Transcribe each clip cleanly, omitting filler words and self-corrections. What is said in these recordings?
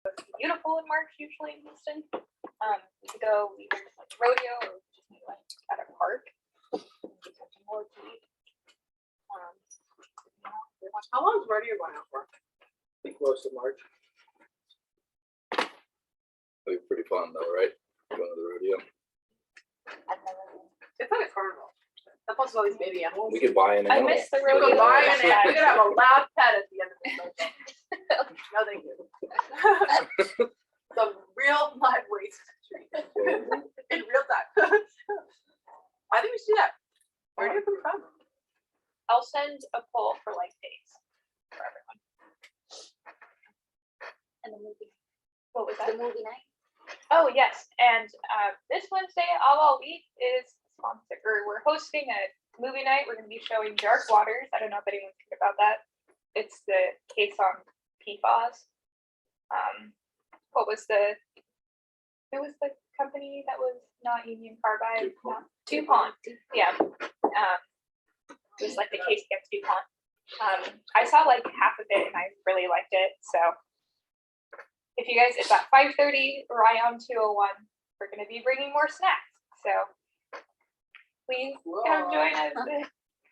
It's beautiful in March usually in Houston. We could go either to like rodeo or just meet like at a park. Get something more to eat. How long is rodeo going on for? I think most of March. It'll be pretty fun though, right? Going to the rodeo. I've never been. It's like a carnival. That plus all these baby animals. We could buy an I animal. miss the We rodeo. could buy so an animal. bad. We could have a loud pet at the end of the cycle. No, thank you. Some real live waste treatment in real time. I think we should do that. Rodeo pretty fun. I'll send a poll for like dates for everyone. And the movie. What was that? The movie night. Oh yes, and this Wednesday, All I'll Eat is sponsored. Or we're hosting a movie night. We're going to be showing Dark Waters. I don't know if anyone's heard about that. It's the case on PFAS. What was the? Who was the company that was not Union Carbide? DuPont. Yeah. It was like the case against DuPont. I saw like half of it and I really liked it. So if you guys, it's at 5:30, Ryan 201. We're going to be bringing more snacks. So please come join us.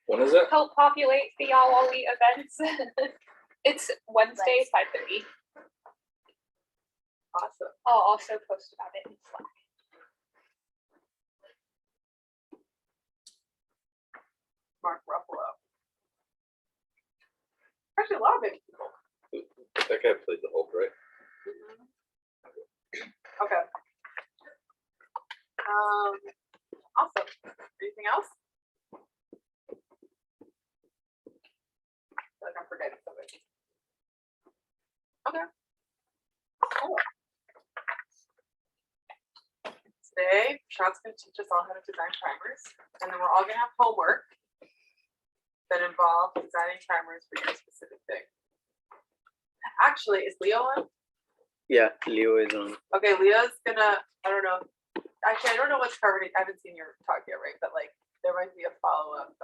When is it? Help populate the All I'll Eat events. It's Wednesday, 5:30. Awesome. I'll also post about it in Slack. Mark Ruffalo. Actually, a lot of baby people. That guy played the Hulk, right? Okay. Awesome. Anything else? I feel like I'm forgetting something. Okay. Cool. Today, Sean's going to teach us all how to design primers, and then we're all going to have homework that involves designing primers for your specific thing. Actually, is Leo on? Yeah, Leo is on. Okay, Leo's gonna, I don't know. Actually, I don't know what's covered. I haven't seen your talk yet, right? But like, there might be a follow-up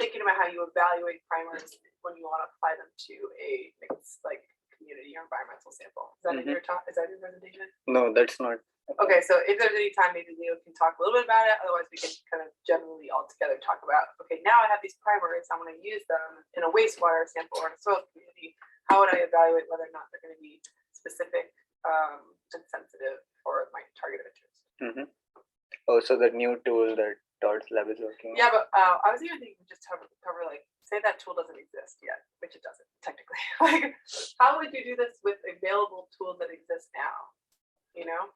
thinking about how you evaluate primers when you want to apply them to a mixed like community or environmental sample. Is that in your talk? Is that your presentation? No, that's not. Okay, so if there's any time, maybe Leo can talk a little bit about it. Otherwise, we can kind of generally all together talk about, okay, now I have these primers. I'm going to use them in a wastewater sample or in a soil community. How would I evaluate whether or not they're going to be specific and sensitive for my target of interest? Mm-hmm. Oh, so the new tool that Todd's lab is working on. Yeah, but I was even thinking just cover like, say that tool doesn't exist yet, which it doesn't technically. Like, how would you do this with available tools that exist now? You know?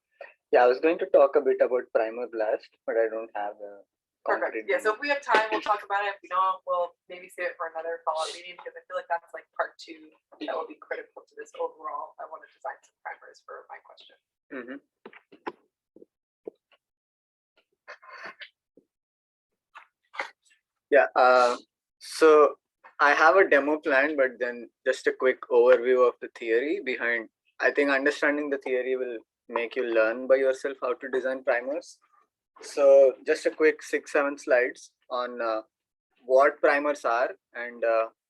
Yeah, I was going to talk a bit about primer blast, but I don't have a Perfect. Yeah, so if we have time, we'll talk about it. If we don't, we'll maybe save it for another follow-up meeting because I feel like that's like part 2 that will be critical to this overall. I want to design some primers for my question. Mm-hmm. Yeah, so I have a demo plan, but then just a quick overview of the theory behind. I think understanding the theory will make you learn by yourself how to design primers. So just a quick 6-7 slides on what primers are and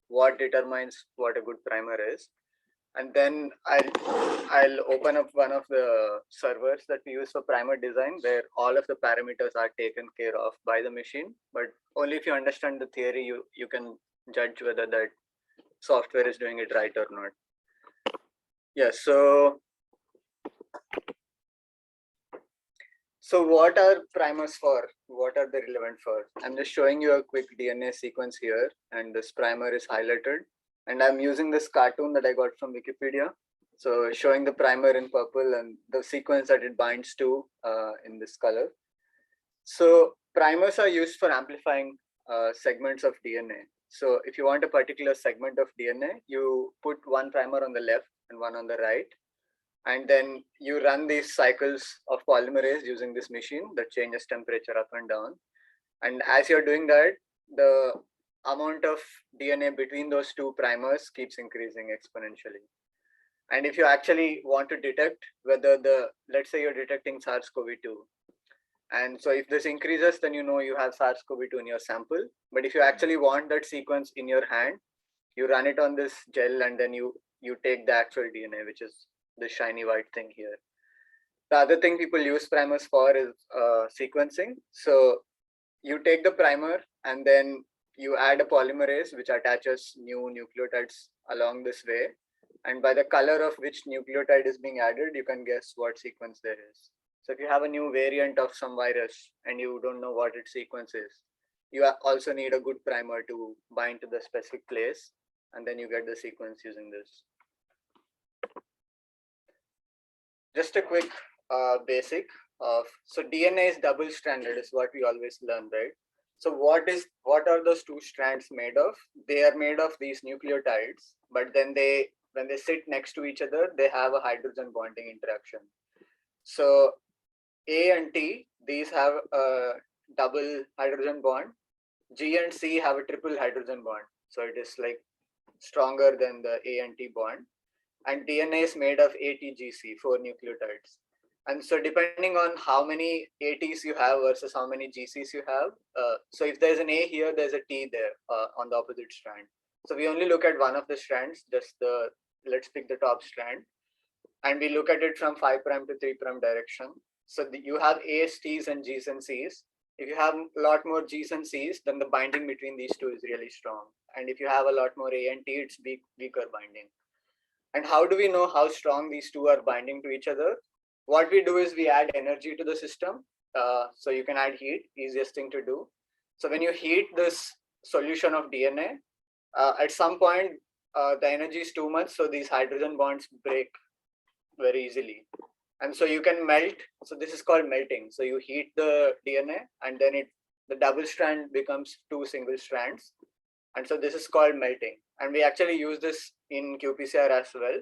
what determines what a good primer is. And then I'll open up one of the servers that we use for primer design where all of the parameters are taken care of by the machine. But only if you understand the theory, you can judge whether that software is doing it right or not. Yeah, so what are primers for? What are they relevant for? I'm just showing you a quick DNA sequence here, and this primer is highlighted. And I'm using this cartoon that I got from Wikipedia. So showing the primer in purple and the sequence that it binds to in this color. So primers are used for amplifying segments of DNA. So if you want a particular segment of DNA, you put one primer on the left and one on the right. And then you run these cycles of polymerase using this machine that changes temperature up and down. And as you're doing that, the amount of DNA between those two primers keeps increasing exponentially. And if you actually want to detect whether let's say you're detecting SARS-CoV-2. And so if this increases, then you know you have SARS-CoV-2 in your sample. But if you actually want that sequence in your hand, you run it on this gel and then you you take the actual DNA, which is the shiny white thing here. The other thing people use primers for is sequencing. So you take the primer and then you add a polymerase which attaches new nucleotides along this way. And by the color of which nucleotide is being added, you can guess what sequence there is. So if you have a new variant of some virus and you don't know what its sequence is, you also need a good primer to bind to the specific place, and then you get the sequence using this. Just a quick basic of, so DNA is double-stranded is what we always learn, right? So what are those two strands made of? They are made of these nucleotides, but then when they sit next to each other, they have a hydrogen bonding interaction. So A and T, these have a double hydrogen bond. G and C have a triple hydrogen bond. So it is like stronger than the A and T bond. And DNA is made of ATGC, 4 nucleotides. And so depending on how many ATs you have versus how many GCs you have, so if there's an A here, there's a T there on the opposite strand. So we only look at one of the strands, just let's pick the top strand. And we look at it from 5' to 3' direction. So you have A's, T's, and G's and C's. If you have a lot more G's and C's, then the binding between these two is really strong. And if you have a lot more A and T, it's weaker binding. And how do we know how strong these two are binding to each other? What we do is we add energy to the system. So you can add heat, easiest thing to do. So when you heat this solution of DNA, at some point, the energy is too much, so these hydrogen bonds break very easily. And so you can melt. So this is called melting. So you heat the DNA and then the double strand becomes 2 single strands. And so this is called melting. And we actually use this in qPCR as well.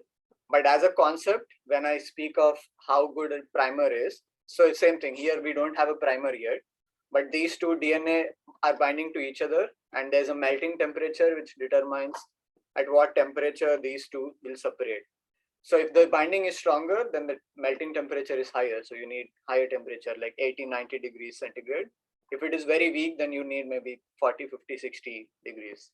But as a concept, when I speak of how good a primer is, so it's same thing. Here we don't have a primer yet, but these two DNA are binding to each other, and there's a melting temperature which determines at what temperature these two will separate. So if the binding is stronger, then the melting temperature is higher. So you need higher temperature, like 80, 90 degrees centigrade. If it is very weak, then you need maybe 40, 50, 60 degrees.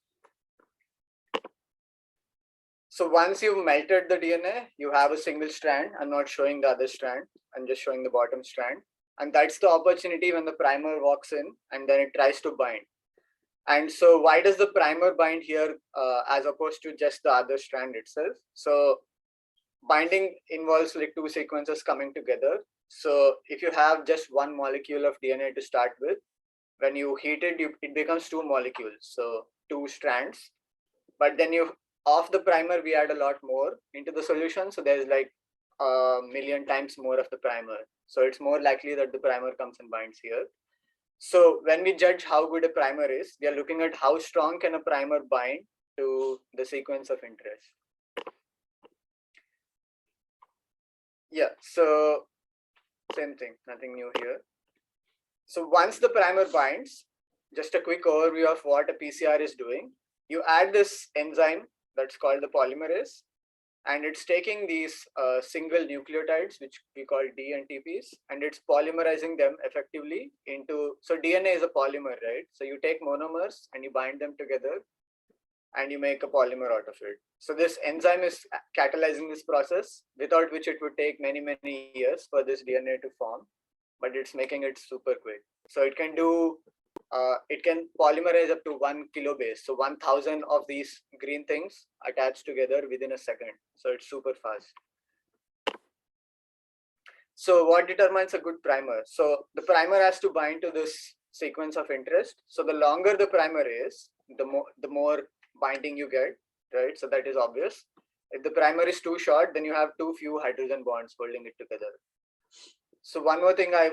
So once you've melted the DNA, you have a single strand. I'm not showing the other strand. I'm just showing the bottom strand. And that's the opportunity when the primer walks in and then it tries to bind. And so why does the primer bind here as opposed to just the other strand itself? So binding involves like 2 sequences coming together. So if you have just one molecule of DNA to start with, when you heat it, it becomes 2 molecules, so 2 strands. But then off the primer, we add a lot more into the solution. So there's like a million times more of the primer. So it's more likely that the primer comes and binds here. So when we judge how good a primer is, we are looking at how strong can a primer bind to the sequence of interest. Yeah, so same thing, nothing new here. So once the primer binds, just a quick overview of what a PCR is doing. You add this enzyme that's called the polymerase, and it's taking these single nucleotides, which we call D and TPs, and it's polymerizing them effectively into, so DNA is a polymer, right? So you take monomers and you bind them together and you make a polymer out of it. So this enzyme is catalyzing this process, without which it would take many, many years for this DNA to form, but it's making it super quick. So it can do, it can polymerize up to 1 kilobase. So 1000 of these green things attached together within a second. So it's super fast. So what determines a good primer? So the primer has to bind to this sequence of interest. So the longer the primer is, the more binding you get, right? So that is obvious. If the primer is too short, then you have too few hydrogen bonds holding it together. So one more thing I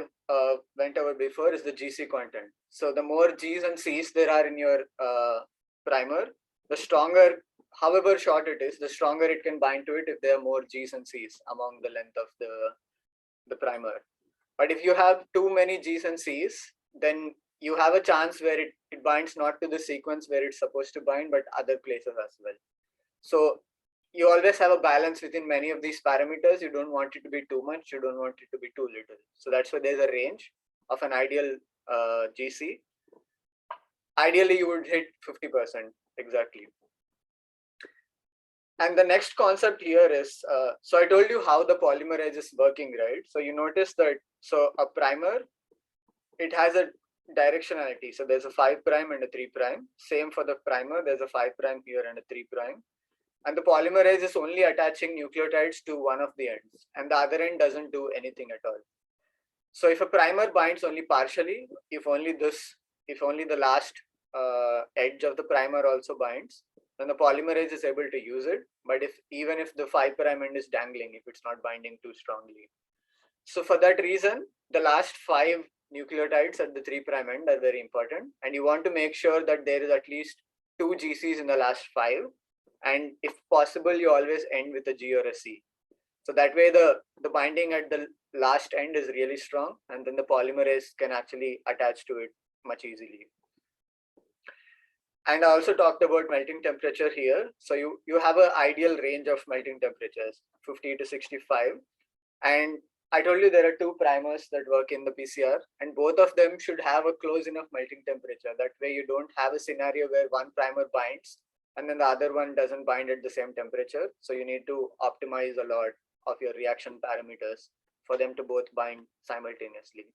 went over before is the GC content. So the more G's and C's there are in your primer, the stronger, however short it is, the stronger it can bind to it if there are more G's and C's among the length of the primer. But if you have too many G's and C's, then you have a chance where it binds not to the sequence where it's supposed to bind, but other places as well. So you always have a balance within many of these parameters. You don't want it to be too much, you don't want it to be too little. So that's why there's a range of an ideal GC. Ideally, you would hit 50% exactly. And the next concept here is, so I told you how the polymerase is working, right? So you notice that, so a primer, it has a directionality. So there's a 5' and a 3'. Same for the primer, there's a 5' here and a 3'. And the polymerase is only attaching nucleotides to one of the ends, and the other end doesn't do anything at all. So if a primer binds only partially, if only the last edge of the primer also binds, then the polymerase is able to use it. But even if the 5' end is dangling, if it's not binding too strongly. So for that reason, the last 5 nucleotides at the 3' end are very important. And you want to make sure that there is at least 2 GCs in the last 5. And if possible, you always end with a G or a C. So that way the binding at the last end is really strong, and then the polymerase can actually attach to it much easily. And I also talked about melting temperature here. So you have an ideal range of melting temperatures, 50 to 65. And I told you there are 2 primers that work in the PCR, and both of them should have a close enough melting temperature. That way you don't have a scenario where one primer binds and then the other one doesn't bind at the same temperature. So you need to optimize a lot of your reaction parameters for them to both bind simultaneously.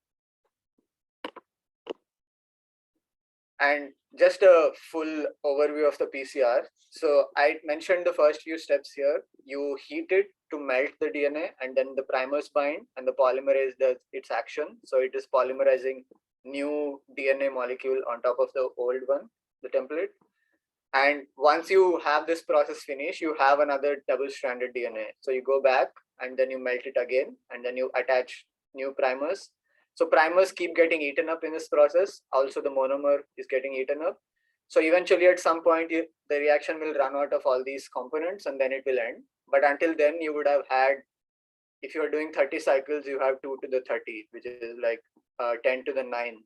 And just a full overview of the PCR. So I mentioned the first few steps here. You heat it to melt the DNA, and then the primers bind and the polymerase does its action. So it is polymerizing new DNA molecule on top of the old one, the template. And once you have this process finished, you have another double-stranded DNA. So you go back and then you melt it again, and then you attach new primers. So primers keep getting eaten up in this process. Also the monomer is getting eaten up. So eventually at some point, the reaction will run out of all these components and then it will end. But until then you would have had, if you are doing 30 cycles, you have 2 to the 30, which is like 10 to the 9.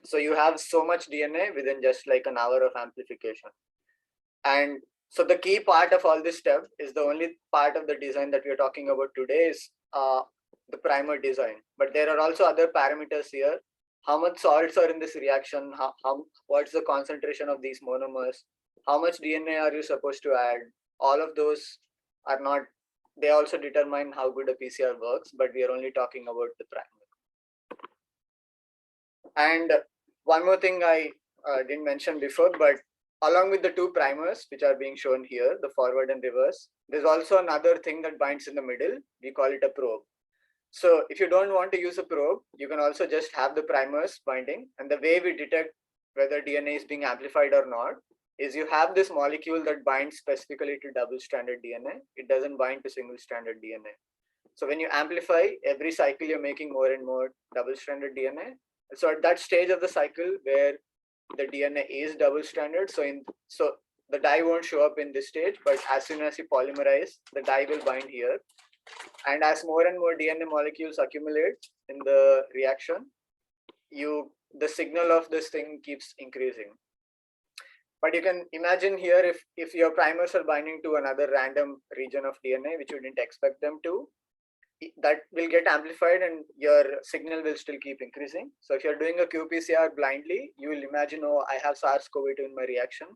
So you have so much DNA within just like an hour of amplification. And so the key part of all this stuff is the only part of the design that we are talking about today is the primer design. But there are also other parameters here. How much salts are in this reaction? What's the concentration of these monomers? How much DNA are you supposed to add? All of those are not, they also determine how good a PCR works, but we are only talking about the primer. And one more thing I didn't mention before, but along with the 2 primers, which are being shown here, the forward and reverse, there's also another thing that binds in the middle. We call it a probe. So if you don't want to use a probe, you can also just have the primers binding. And the way we detect whether DNA is being amplified or not is you have this molecule that binds specifically to double-stranded DNA. It doesn't bind to single-stranded DNA. So when you amplify, every cycle you're making more and more double-stranded DNA. So at that stage of the cycle where the DNA is double-stranded, so the dye won't show up in this stage, but as soon as you polymerize, the dye will bind here. And as more and more DNA molecules accumulate in the reaction, the signal of this thing keeps increasing. But you can imagine here, if your primers are binding to another random region of DNA, which you didn't expect them to, that will get amplified and your signal will still keep increasing. So if you're doing a qPCR blindly, you will imagine, oh, I have SARS-CoV-2 in my reaction,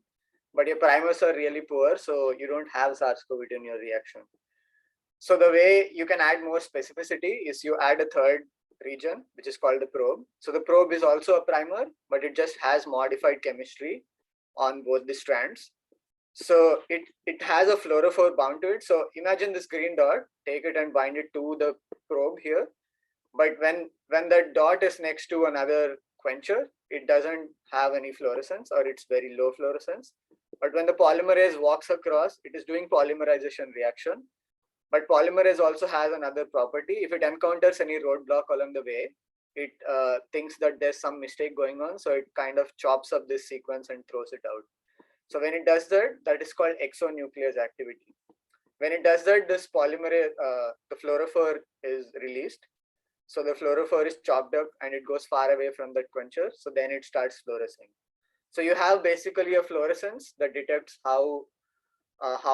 but your primers are really poor, so you don't have SARS-CoV-2 in your reaction. So the way you can add more specificity is you add a third region, which is called the probe. So the probe is also a primer, but it just has modified chemistry on both the strands. So it has a fluorophore bound to it. So imagine this green dot, take it and bind it to the probe here. But when that dot is next to another quencher, it doesn't have any fluorescence, or it's very low fluorescence. But when the polymerase walks across, it is doing polymerization reaction. But polymerase also has another property. If it encounters any roadblock along the way, it thinks that there's some mistake going on. So it kind of chops up this sequence and throws it out. So when it does that, that is called exonuclease activity. When it does that, this polymerase, the fluorophore is released. So the fluorophore is chopped up and it goes far away from that quencher. So then it starts fluorescing. So you have basically a fluorescence that detects how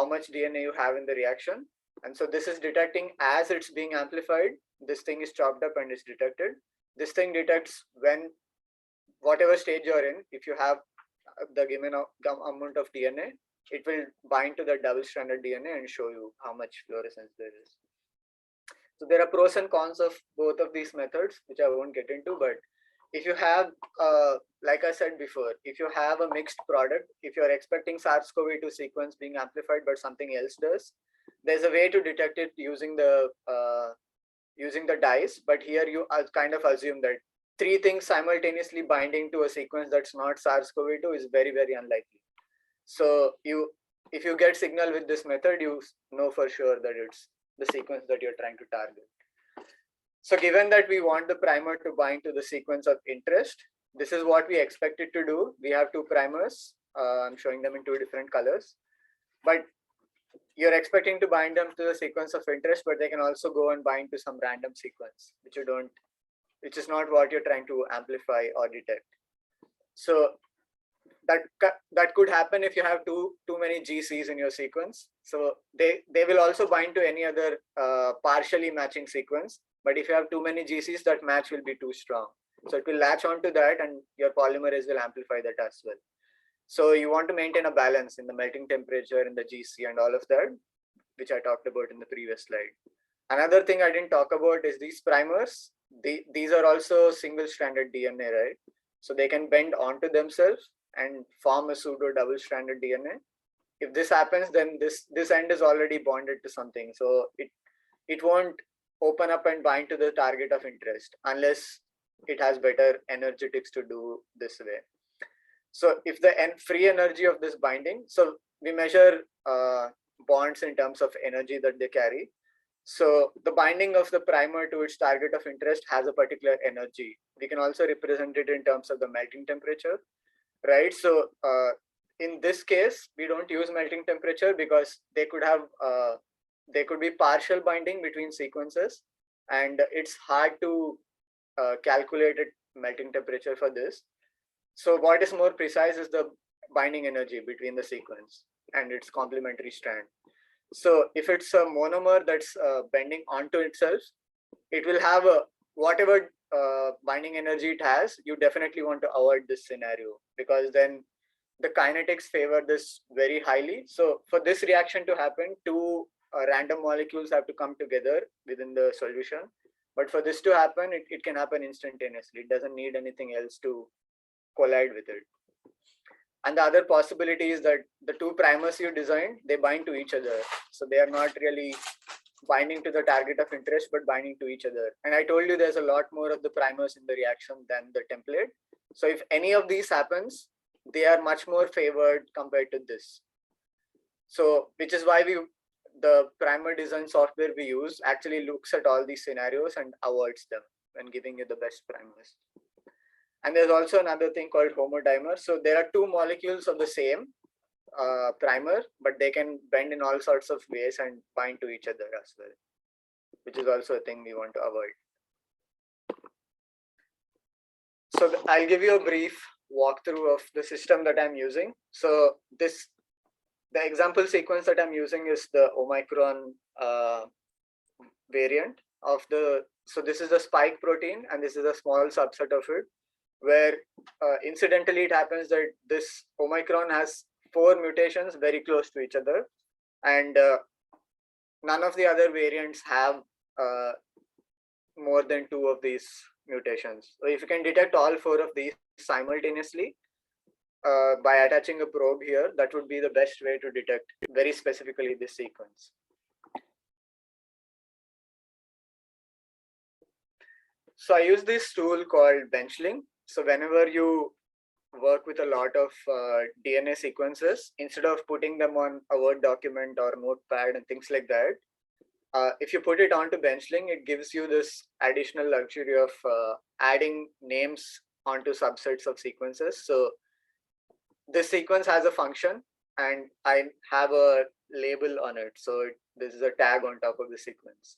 much DNA you have in the reaction. And so this is detecting as it's being amplified. This thing is chopped up and is detected. This thing detects when, whatever stage you're in, if you have the given amount of DNA, it will bind to the double-stranded DNA and show you how much fluorescence there is. So there are pros and cons of both of these methods, which I won't get into, but if you have, like I said before, if you have a mixed product, if you're expecting SARS-CoV-2 sequence being amplified, but something else does, there's a way to detect it using the dyes. But here you kind of assume that three things simultaneously binding to a sequence that's not SARS-CoV-2 is very, very unlikely. So if you get signal with this method, you know for sure that it's the sequence that you're trying to target. So given that we want the primer to bind to the sequence of interest, this is what we expect it to do. We have two primers. I'm showing them in two different colors, but you're expecting to bind them to the sequence of interest, but they can also go and bind to some random sequence, which is not what you're trying to amplify or detect. So that could happen if you have too many GCs in your sequence. So they will also bind to any other partially matching sequence. But if you have too many GCs, that match will be too strong. So it will latch onto that, and your polymerase will amplify that as well. So you want to maintain a balance in the melting temperature, in the GC, and all of that, which I talked about in the previous slide. Another thing I didn't talk about is these primers. These are also single-stranded DNA, right? So they can bend onto themselves and form a pseudo double-stranded DNA. If this happens, then this end is already bonded to something. So it won't open up and bind to the target of interest unless it has better energetics to do this way. So if the free energy of this binding, so we measure bonds in terms of energy that they carry. So the binding of the primer to its target of interest has a particular energy. We can also represent it in terms of the melting temperature, right? So in this case, we don't use melting temperature because they could be partial binding between sequences, and it's hard to calculate melting temperature for this. So what is more precise is the binding energy between the sequence and its complementary strand. So if it's a monomer that's bending onto itself, it will have whatever binding energy it has. You definitely want to avoid this scenario because then the kinetics favor this very highly. So for this reaction to happen, two random molecules have to come together within the solution. But for this to happen, it can happen instantaneously. It doesn't need anything else to collide with it. And the other possibility is that the two primers you designed, they bind to each other. So they are not really binding to the target of interest, but binding to each other. And I told you there's a lot more of the primers in the reaction than the template. So if any of these happens, they are much more favored compared to this. So which is why the primer design software we use actually looks at all these scenarios and avoids them when giving you the best primers. And there's also another thing called homodimer. So there are two molecules of the same primer, but they can bend in all sorts of ways and bind to each other as well, which is also a thing we want to avoid. So I'll give you a brief walkthrough of the system that I'm using. So the example sequence that I'm using is the Omicron variant of so this is the spike protein, and this is a small subset of it, where incidentally it happens that this Omicron has 4 mutations very close to each other, and none of the other variants have more than 2 of these mutations. So if you can detect all 4 of these simultaneously by attaching a probe here, that would be the best way to detect very specifically this sequence. So I use this tool called Benchling. So whenever you work with a lot of DNA sequences, instead of putting them on a Word document or notepad and things like that, if you put it onto Benchling, it gives you this additional luxury of adding names onto subsets of sequences. So this sequence has a function and I have a label on it. So this is a tag on top of the sequence.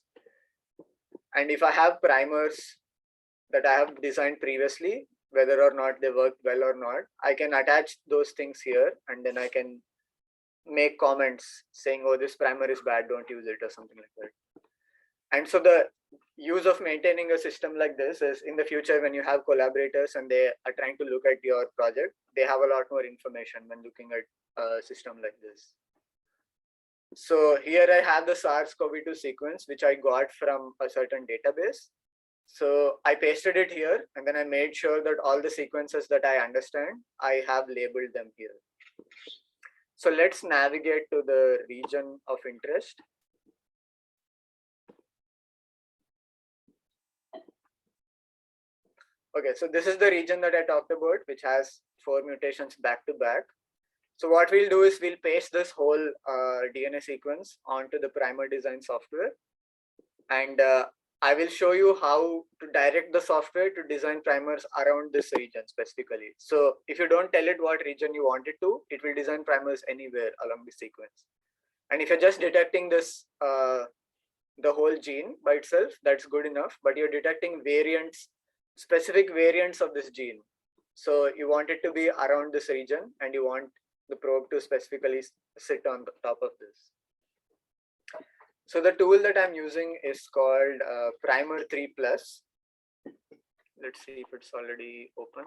And if I have primers that I have designed previously, whether or not they work well or not, I can attach those things here, and then I can make comments saying, oh, this primer is bad, don't use it, or something like that. And so the use of maintaining a system like this is in the future when you have collaborators and they are trying to look at your project, they have a lot more information when looking at system like this. So here I have the SARS-CoV-2 sequence, which I got from a certain database. So I pasted it here, and then I made sure that all the sequences that I understand, I have labeled them here. So let's navigate to the region of interest. Okay, so this is the region that I talked about, which has 4 mutations back to back. So what we'll do is we'll paste this whole DNA sequence onto the primer design software. And I will show you how to direct the software to design primers around this region specifically. So if you don't tell it what region you want it to, it will design primers anywhere along the sequence. And if you're just detecting this, the whole gene by itself, that's good enough, but you're detecting variants, specific variants of this gene. So you want it to be around this region, and you want the probe to specifically sit on the top of this. So the tool that I'm using is called Primer 3 Plus. Let's see if it's already open.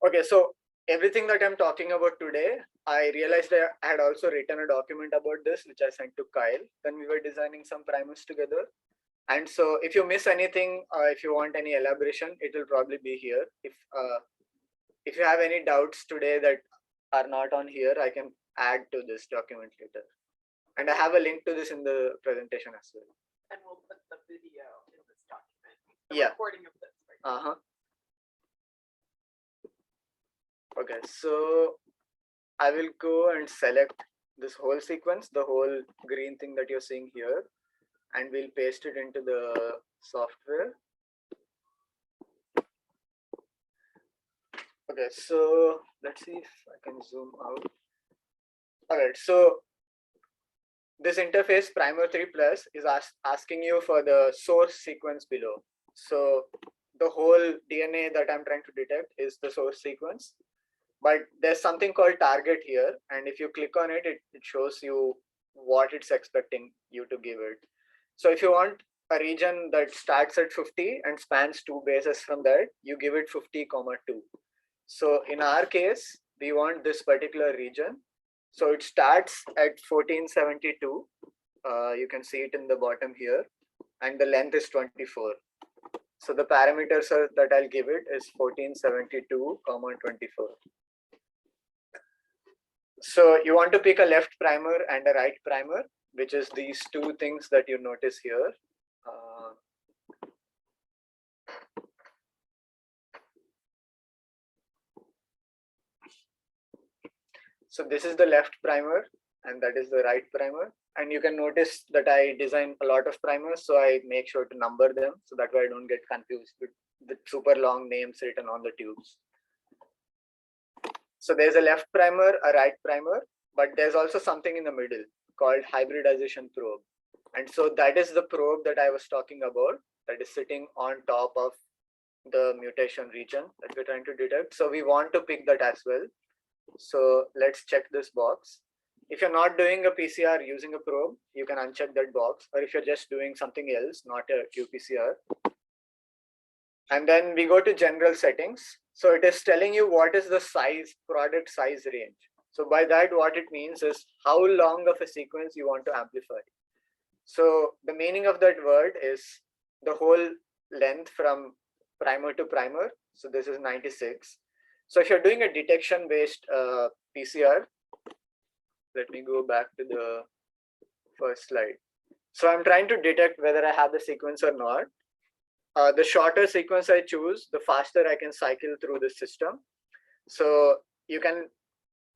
Okay, so everything that I'm talking about today, I realized I had also written a document about this, which I sent to Kyle when we were designing some primers together. And so if you miss anything, if you want any elaboration, it will probably be here. If you have any doubts today that are not on here, I can add to this document later. And I have a link to this in the presentation as well. And we'll put the video in this document. Yeah. Recording of this. Right? Okay, so I will go and select this whole sequence, the whole green thing that you're seeing here, and we'll paste it into the software. Okay, so let's see if I can zoom out. All right, so this interface Primer 3 Plus is asking you for the source sequence below. So the whole DNA that I'm trying to detect is the source sequence, but there's something called target here. And if you click on it, it shows you what it's expecting you to give it. So if you want a region that starts at 50 and spans 2 bases from that, you give it 50, 2. So in our case, we want this particular region. So it starts at 1472. You can see it in the bottom here, and the length is 24. So the parameters that I'll give it is 1472, 24. So you want to pick a left primer and a right primer, which is these two things that you notice here. So this is the left primer, and that is the right primer. And you can notice that I design a lot of primers, so I make sure to number them so that way I don't get confused with the super long names written on the tubes. So there's a left primer, a right primer, but there's also something in the middle called hybridization probe. And so that is the probe that I was talking about, that is sitting on top of the mutation region that we're trying to detect. So we want to pick that as well. So let's check this box. If you're not doing a PCR using a probe, you can uncheck that box. Or if you're just doing something else, not a qPCR. And then we go to general settings. So it is telling you what is the size, product size range. So by that, what it means is how long of a sequence you want to amplify. So the meaning of that word is the whole length from primer to primer. So this is 96. So if you're doing a detection based PCR, let me go back to the first slide. So I'm trying to detect whether I have the sequence or not. The shorter sequence I choose, the faster I can cycle through the system. So you can,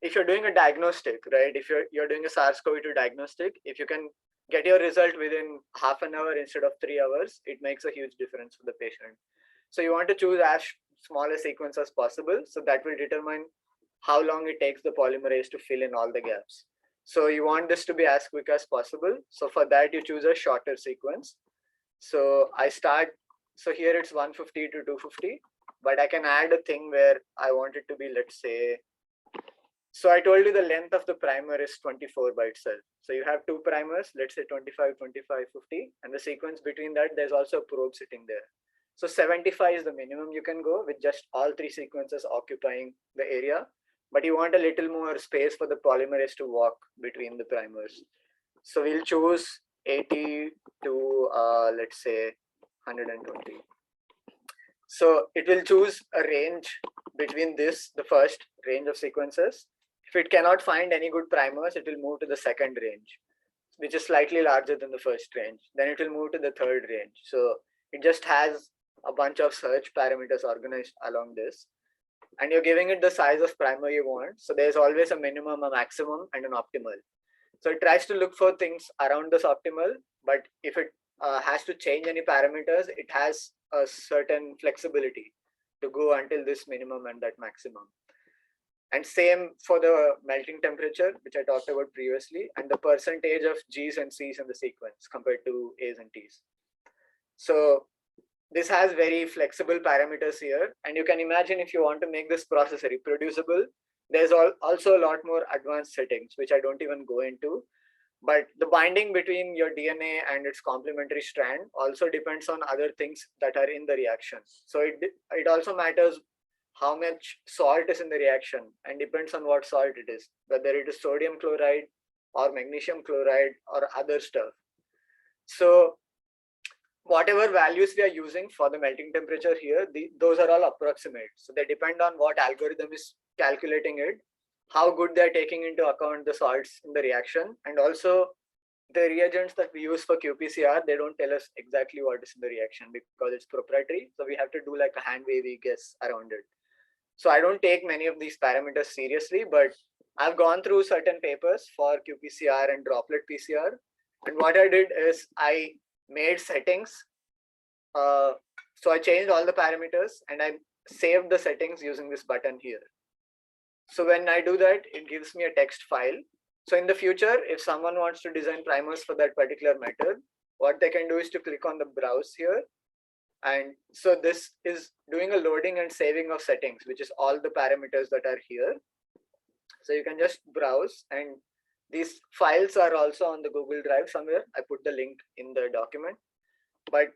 if you're doing a diagnostic, right? If you're doing a SARS-CoV-2 diagnostic, if you can get your result within half an hour instead of 3 hours, it makes a huge difference for the patient. So you want to choose as small a sequence as possible. So that will determine how long it takes the polymerase to fill in all the gaps. So you want this to be as quick as possible. So for that, you choose a shorter sequence. So I start, so here it's 150 to 250, but I can add a thing where I want it to be, let's say, so I told you the length of the primer is 24 by itself. So you have two primers, let's say 25, 25, 50, and the sequence between that, there's also a probe sitting there. So 75 is the minimum you can go with just all three sequences occupying the area, but you want a little more space for the polymerase to walk between the primers. So we'll choose 80 to let's say 120. So it will choose a range between this, the first range of sequences. If it cannot find any good primers, it will move to the second range, which is slightly larger than the first range. Then it will move to the third range. So it just has a bunch of search parameters organized along this. And you're giving it the size of primer you want. So there's always a minimum, a maximum, and an optimal. So it tries to look for things around this optimal, but if it has to change any parameters, it has a certain flexibility to go until this minimum and that maximum. And same for the melting temperature, which I talked about previously, and the percentage of G's and C's in the sequence compared to A's and T's. So this has very flexible parameters here. And you can imagine if you want to make this process reproducible, there's also a lot more advanced settings, which I don't even go into. But the binding between your DNA and its complementary strand also depends on other things that are in the reaction. So it also matters how much salt is in the reaction, and depends on what salt it is, whether it is sodium chloride or magnesium chloride or other stuff. So whatever values we are using for the melting temperature here, those are all approximate. So they depend on what algorithm is calculating it, how good they're taking into account the salts in the reaction, and also the reagents that we use for qPCR, they don't tell us exactly what is in the reaction because it's proprietary. So we have to do like a hand wavy guess around it. So I don't take many of these parameters seriously, but I've gone through certain papers for qPCR and droplet PCR. And what I did is I made settings. So I changed all the parameters and I saved the settings using this button here. So when I do that, it gives me a text file. So in the future, if someone wants to design primers for that particular method, what they can do is to click on the browse here. And so this is doing a loading and saving of settings, which is all the parameters that are here. So you can just browse, and these files are also on the Google Drive somewhere. I put the link in the document. But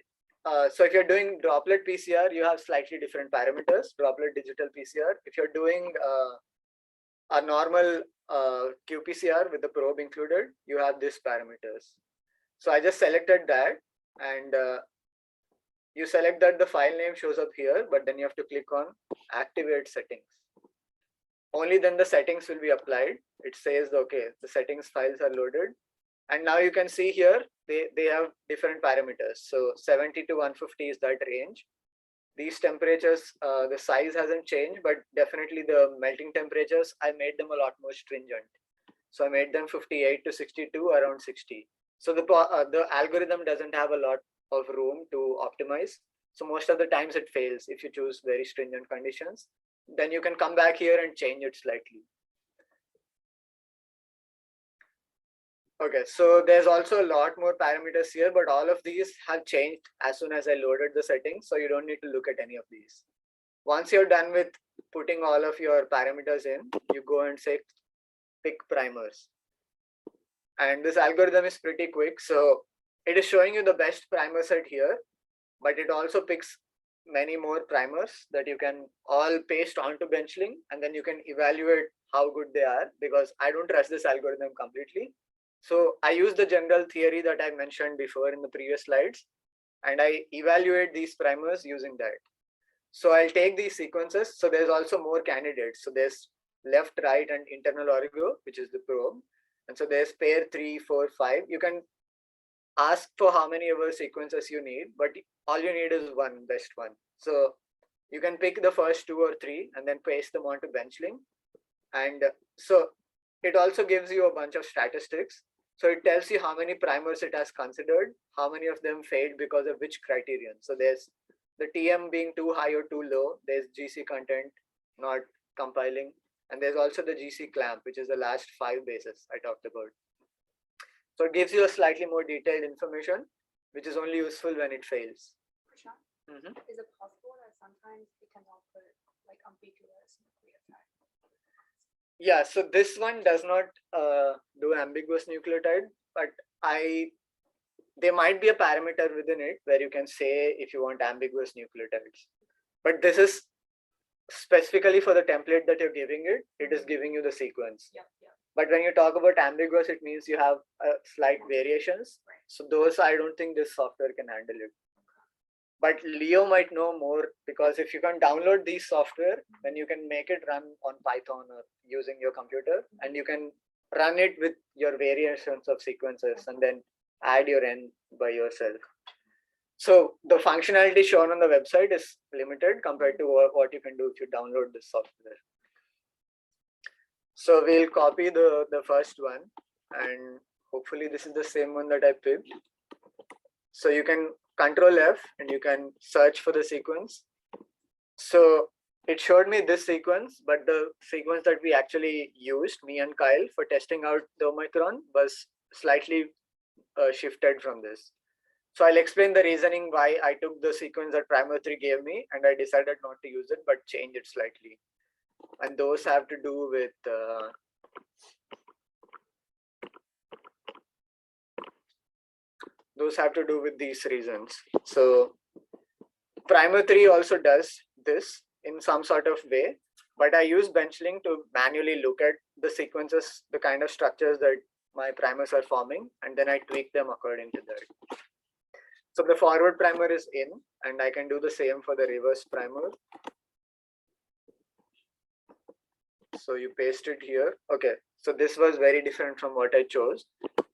so if you're doing droplet PCR, you have slightly different parameters, droplet digital PCR. If you're doing a normal qPCR with the probe included, you have these parameters. So I just selected that, and you select that the file name shows up here, but then you have to click on activate settings. Only then the settings will be applied. It says, okay, the settings files are loaded. And now you can see here, they have different parameters. So 70 to 150 is that range. These temperatures, the size hasn't changed, but definitely the melting temperatures, I made them a lot more stringent. So I made them 58 to 62, around 60. So the algorithm doesn't have a lot of room to optimize. So most of the times it fails if you choose very stringent conditions. Then you can come back here and change it slightly. Okay, so there's also a lot more parameters here, but all of these have changed as soon as I loaded the settings. So you don't need to look at any of these. Once you're done with putting all of your parameters in, you go and say, pick primers. And this algorithm is pretty quick. So it is showing you the best primer set here, but it also picks many more primers that you can all paste onto Benchling, and then you can evaluate how good they are, because I don't trust this algorithm completely. So I use the general theory that I mentioned before in the previous slides, and I evaluate these primers using that. So I'll take these sequences. So there's also more candidates. So there's left, right, and internal origo, which is the probe. And so there's pair 3, 4, 5. You can ask for how many ever sequences you need, but all you need is one best one. So you can pick the first 2 or 3 and then paste them onto Benchling. And so it also gives you a bunch of statistics. So it tells you how many primers it has considered, how many of them failed because of which criterion. So there's the TM being too high or too low. There's GC content not compiling. And there's also the GC clamp, which is the last 5 bases I talked about. So it gives you a slightly more detailed information, which is only useful when it fails. Prashant, is it possible that sometimes it can output like ambiguous nucleotide? Yeah, so this one does not do ambiguous nucleotide, but I there might be a parameter within it where you can say if you want ambiguous nucleotides. But this is specifically for the template that you're giving it, it is giving you the sequence. Yeah. But when you talk about ambiguous, it means you have slight variations. So those, I don't think this software can handle it. But Leo might know more, because if you can download these software, then you can make it run on Python or using your computer, and you can run it with your variations of sequences and then add your n by yourself. So the functionality shown on the website is limited compared to what you can do if you download this software. So we'll copy the first one, and hopefully this is the same one that I picked. So you can Control F and you can search for the sequence. So it showed me this sequence, but the sequence that we actually used, me and Kyle, for testing out the Omicron was slightly shifted from this. So I'll explain the reasoning why I took the sequence that Primer 3 gave me and I decided not to use it, but change it slightly. And those have to do with these reasons. So Primer 3 also does this in some sort of way, but I use Benchlink to manually look at the sequences, the kind of structures that my primers are forming, and then I tweak them according to that. So the forward primer is in, and I can do the same for the reverse primer. So you paste it here. Okay, so this was very different from what I chose.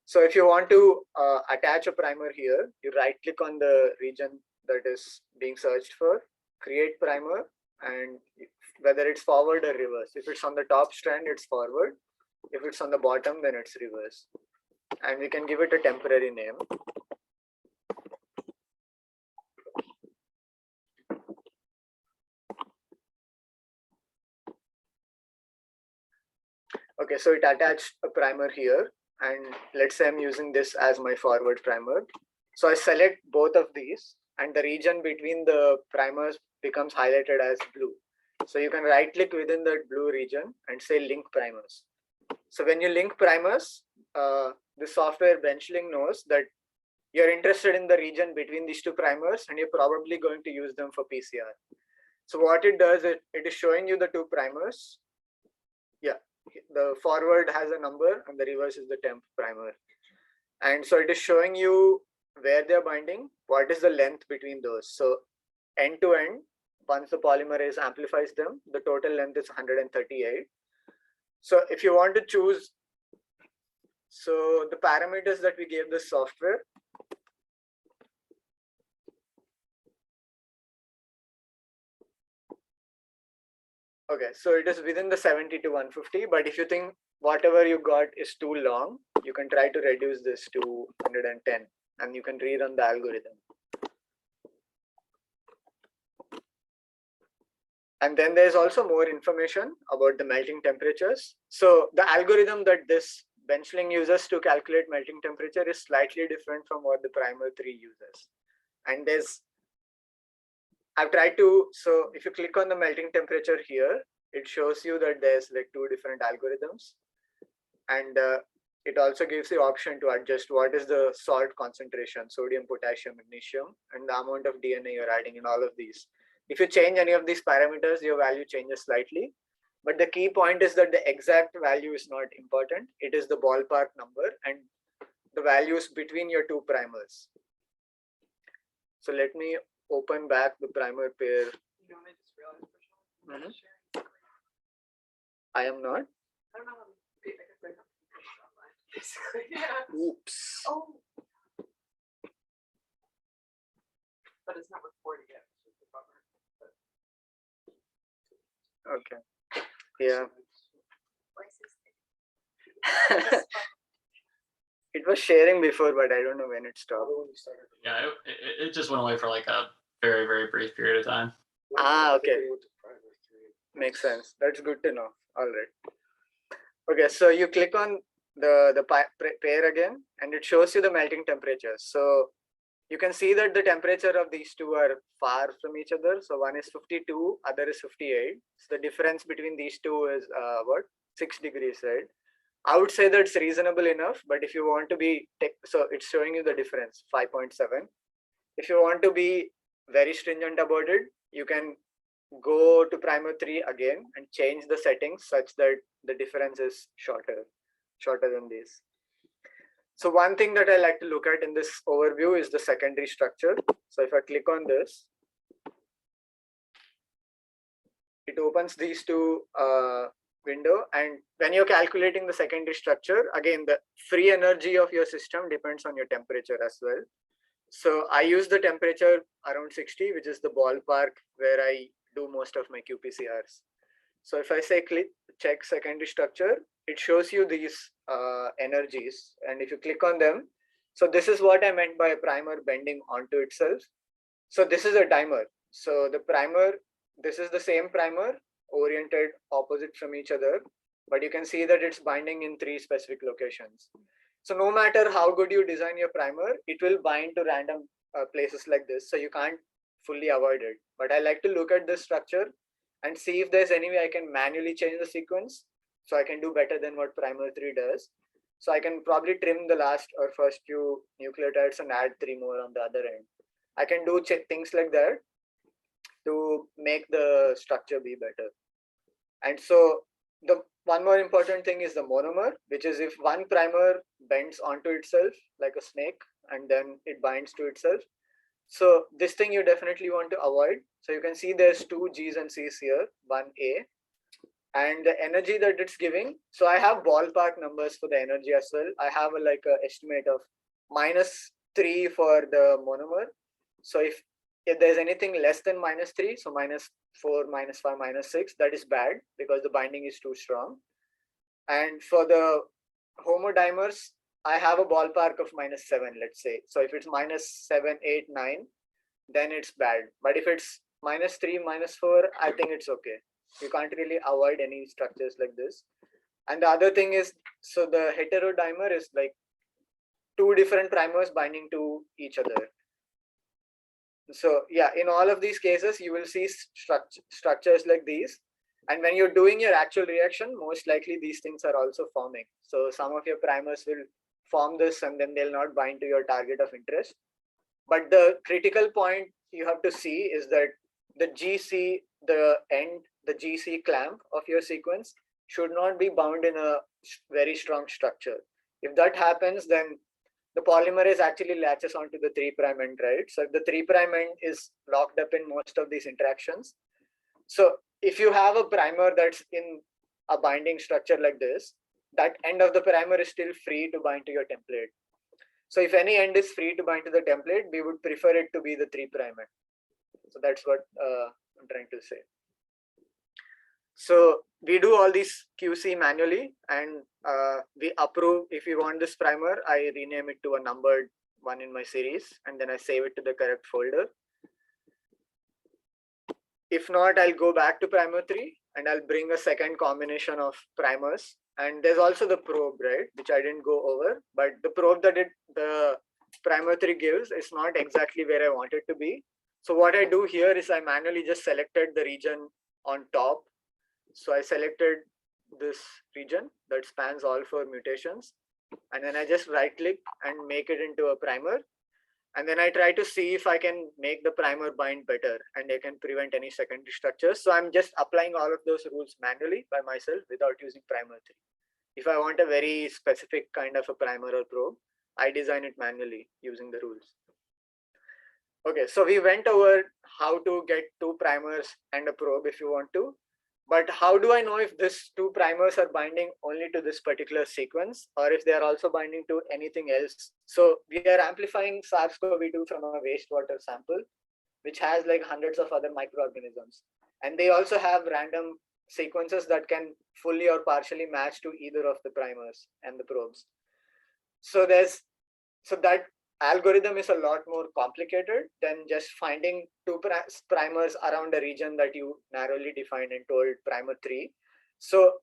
So if you want to attach a primer here, you right click on the region that is being searched for, create primer, and whether it's forward or reverse. If it's on the top strand, it's forward. If it's on the bottom, then it's reverse. And we can give it a temporary name. Okay, so it attached a primer here, and let's say I'm using this as my forward primer. So I select both of these, and the region between the primers becomes highlighted as blue. So you can right click within that blue region and say link primers. So when you link primers, the software Benchlink knows that you're interested in the region between these two primers, and you're probably going to use them for PCR. So what it does, it is showing you the two primers. Yeah, the forward has a number and the reverse is the temp primer. And so it is showing you where they're binding, what is the length between those. So end to end, once the polymerase amplifies them, the total length is 138. So if you want to choose, so the parameters that we gave the software, okay, so it is within the 70 to 150, but if you think whatever you got is too long, you can try to reduce this to 110 and you can rerun the algorithm. And then there's also more information about the melting temperatures. So the algorithm that this Benchlink uses to calculate melting temperature is slightly different from what the Primer 3 uses. And I've tried to, so if you click on the melting temperature here, it shows you that there's like two different algorithms. And it also gives the option to adjust what is the salt concentration, sodium, potassium, magnesium, and the amount of DNA you're adding in all of these. If you change any of these parameters, your value changes slightly. But the key point is that the exact value is not important. It is the ballpark number and the values between your two primers. So let me open back the primer pair. You know, I just realized I am not. I don't know how to be online, basically. Yeah. Oops. Oh. But it's not recording yet. It's just a bummer. Okay. Yeah. It was sharing before, but I don't know when it stopped. Yeah, it just went away for like a very, very brief period of time. Ah, okay. Makes sense. That's good to know. All right. Okay, so you click on the pair again, and it shows you the melting temperatures. So you can see that the temperature of these two are far from each other. So one is 52, other is 58. So the difference between these two is what? 6 degrees, right? I would say that's reasonable enough, but if you want to be, so it's showing you the difference, 5.7. If you want to be very stringent about it, you can go to primer 3 again and change the settings such that the difference is shorter than this. So one thing that I like to look at in this overview is the secondary structure. So if I click on this, it opens these two window, and when you're calculating the secondary structure, again, the free energy of your system depends on your temperature as well. So I use the temperature around 60, which is the ballpark where I do most of my qPCRs. So if I say check secondary structure, it shows you these energies, and if you click on them, so this is what I meant by a primer bending onto itself. So this is a dimer. So the primer, this is the same primer oriented opposite from each other, but you can see that it's binding in 3 specific locations. So no matter how good you design your primer, it will bind to random places like this. So you can't fully avoid it. But I like to look at this structure and see if there's any way I can manually change the sequence, so I can do better than what primer 3 does. So I can probably trim the last or first few nucleotides and add 3 more on the other end. I can do things like that to make the structure be better. And so the one more important thing is the monomer, which is if one primer bends onto itself like a snake and then it binds to itself. So this thing you definitely want to avoid. So you can see there's 2 G's and C's here, 1A, and the energy that it's giving. So I have ballpark numbers for the energy as well. I have like an estimate of -3 for the monomer. So if there's anything less than -3, so -4, -5, -6, that is bad because the binding is too strong. And for the homodimers, I have a ballpark of -7, let's say. So if it's -7, 8, 9, then it's bad. But if it's -3, -4, I think it's okay. You can't really avoid any structures like this. And the other thing is, so the heterodimer is like 2 different primers binding to each other. So yeah, in all of these cases, you will see structures like these. And when you're doing your actual reaction, most likely these things are also forming. So some of your primers will form this and then they'll not bind to your target of interest. But the critical point you have to see is that the GC, the GC clamp of your sequence should not be bound in a very strong structure. If that happens, then the polymerase actually latches onto the 3' end, right? So if the 3' end is locked up in most of these interactions. So if you have a primer that's in a binding structure like this, that end of the primer is still free to bind to your template. So if any end is free to bind to the template, we would prefer it to be the 3' end. So that's what I'm trying to say. So we do all these QC manually, and we approve if we want this primer. I rename it to a numbered one in my series, and then I save it to the correct folder. If not, I'll go back to primer 3 and I'll bring a second combination of primers. And there's also the probe, right, which I didn't go over, but the probe that the primer 3 gives is not exactly where I want it to be. So what I do here is I manually just selected the region on top. So I selected this region that spans all 4 mutations, and then I just right click and make it into a primer. And then I try to see if I can make the primer bind better and I can prevent any secondary structures. So I'm just applying all of those rules manually by myself without using primer 3. If I want a very specific kind of a primer or probe, I design it manually using the rules. Okay, so we went over how to get 2 primers and a probe if you want to. But how do I know if these 2 primers are binding only to this particular sequence or if they are also binding to anything else? So we are amplifying SARS-CoV-2 from a wastewater sample, which has like hundreds of other microorganisms. And they also have random sequences that can fully or partially match to either of the primers and the probes. So that algorithm is a lot more complicated than just finding 2 primers around a region that you narrowly defined and told primer 3. So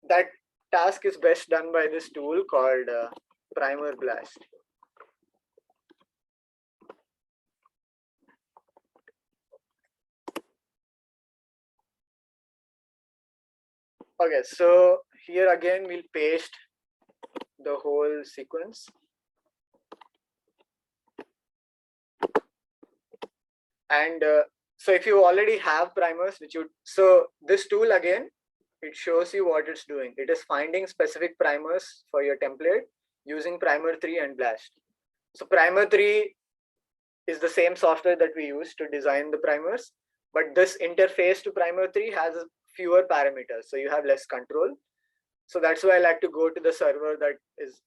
that task is best done by this tool called Primer Blast. Okay, so here again, we'll paste the whole sequence. And so if you already have primers, so this tool again, it shows you what it's doing. It is finding specific primers for your template using primer 3 and blast. So primer 3 is the same software that we use to design the primers, but this interface to primer 3 has fewer parameters, so you have less control. So that's why I like to go to the server that is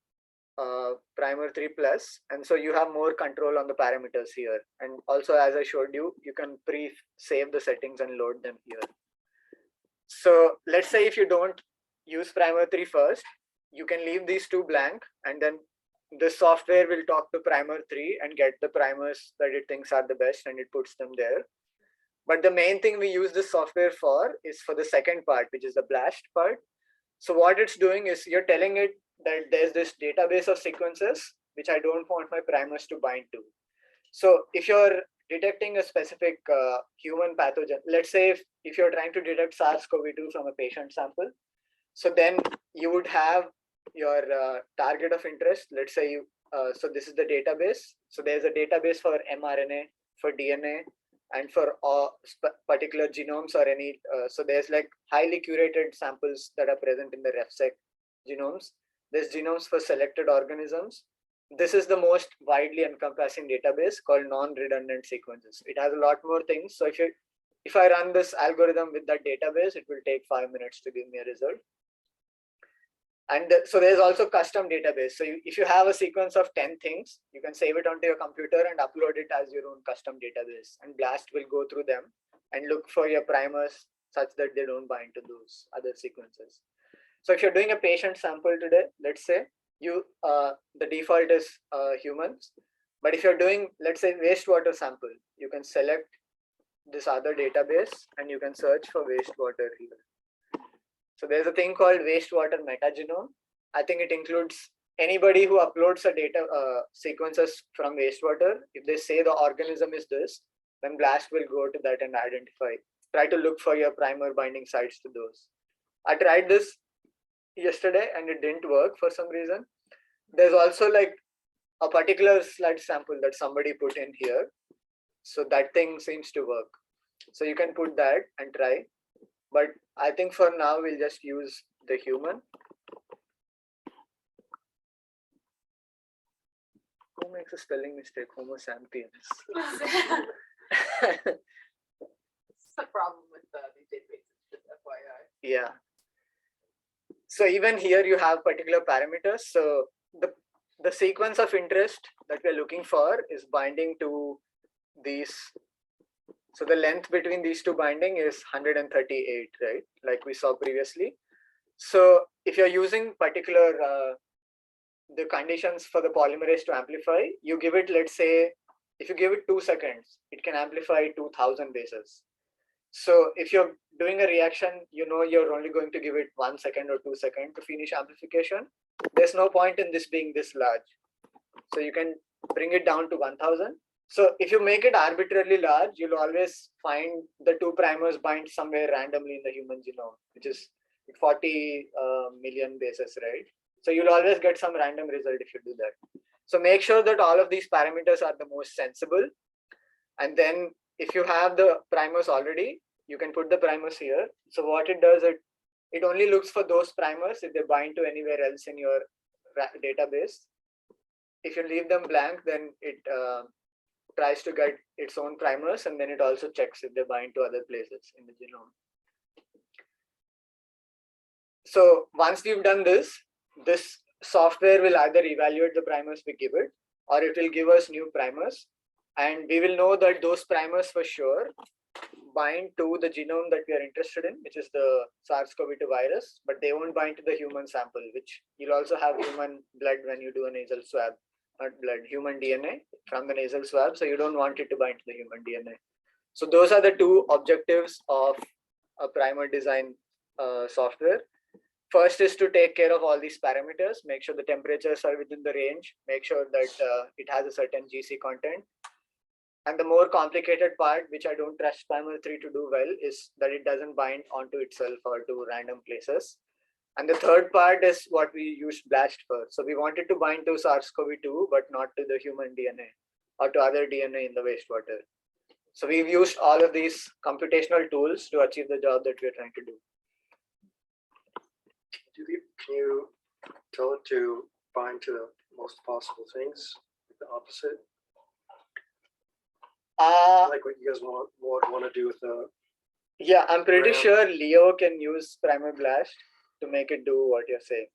primer 3 plus, and so you have more control on the parameters here. And also, as I showed you, you can pre-save the settings and load them here. So let's say if you don't use primer 3 first, you can leave these two blank, and then this software will talk to primer 3 and get the primers that it thinks are the best, and it puts them there. But the main thing we use this software for is for the second part, which is the blast part. So what it's doing is you're telling it that there's this database of sequences which I don't want my primers to bind to. So if you're detecting a specific human pathogen, let's say if you're trying to detect SARS-CoV-2 from a patient sample, so then you would have your target of interest. Let's say you, so this is the database. So there's a database for mRNA, for DNA, and for particular genomes or any, so there's like highly curated samples that are present in the RefSec genomes. There's genomes for selected organisms. This is the most widely encompassing database called non-redundant sequences. It has a lot more things. So if I run this algorithm with that database, it will take 5 minutes to give me a result. And so there's also custom database. So if you have a sequence of 10 things, you can save it onto your computer and upload it as your own custom database. And Blast will go through them and look for your primers such that they don't bind to those other sequences. So if you're doing a patient sample today, let's say the default is humans. But if you're doing, let's say, wastewater sample, you can select this other database and you can search for wastewater here. So there's a thing called wastewater metagenome. I think it includes anybody who uploads a data sequences from wastewater. If they say the organism is this, then Blast will go to that and try to look for your primer binding sites to those. I tried this yesterday and it didn't work for some reason. There's also like a particular sludge sample that somebody put in here. So that thing seems to work. So you can put that and try. But I think for now, we'll just use the human. Who makes a spelling mistake? Homo sapiens. It's a problem with these databases, just FYI. Yeah. So even here you have particular parameters. So the sequence of interest that we're looking for is binding to these. So the length between these two binding is 138, right? Like we saw previously. So if you're using particular the conditions for the polymerase to amplify, you give it, let's say, if you give it 2 seconds, it can amplify 2000 bases. So if you're doing a reaction, you know you're only going to give it 1 second or 2 seconds to finish amplification. There's no point in this being this large. So you can bring it down to 1000. So if you make it arbitrarily large, you'll always find the two primers bind somewhere randomly in the human genome, which is 40 million bases, right? So you'll always get some random result if you do that. So make sure that all of these parameters are the most sensible. And then if you have the primers already, you can put the primers here. So what it does, it only looks for those primers if they bind to anywhere else in your database. If you leave them blank, then it tries to get its own primers, and then it also checks if they bind to other places in the genome. So once we've done this software will either evaluate the primers we give it, or it will give us new primers. And we will know that those primers for sure bind to the genome that we are interested in, which is the SARS-CoV-2 virus, but they won't bind to the human sample, which you'll also have human blood when you do a nasal swab. Not blood, human DNA from the nasal swab. So you don't want it to bind to the human DNA. So those are the two objectives of a primer design software. First is to take care of all these parameters, make sure the temperatures are within the range, make sure that it has a certain GC content. And the more complicated part, which I don't trust primer 3 to do well, is that it doesn't bind onto itself or to random places. And the third part is what we used BLAST for. So we wanted to bind to SARS-CoV-2, but not to the human DNA or to other DNA in the wastewater. So we've used all of these computational tools to achieve the job that we're trying to do. Can you tell it to bind to the most possible things, the opposite, like what you guys want to do with the? Yeah, I'm pretty RAM. sure Leo can use Primer Blast to make it do what you're saying.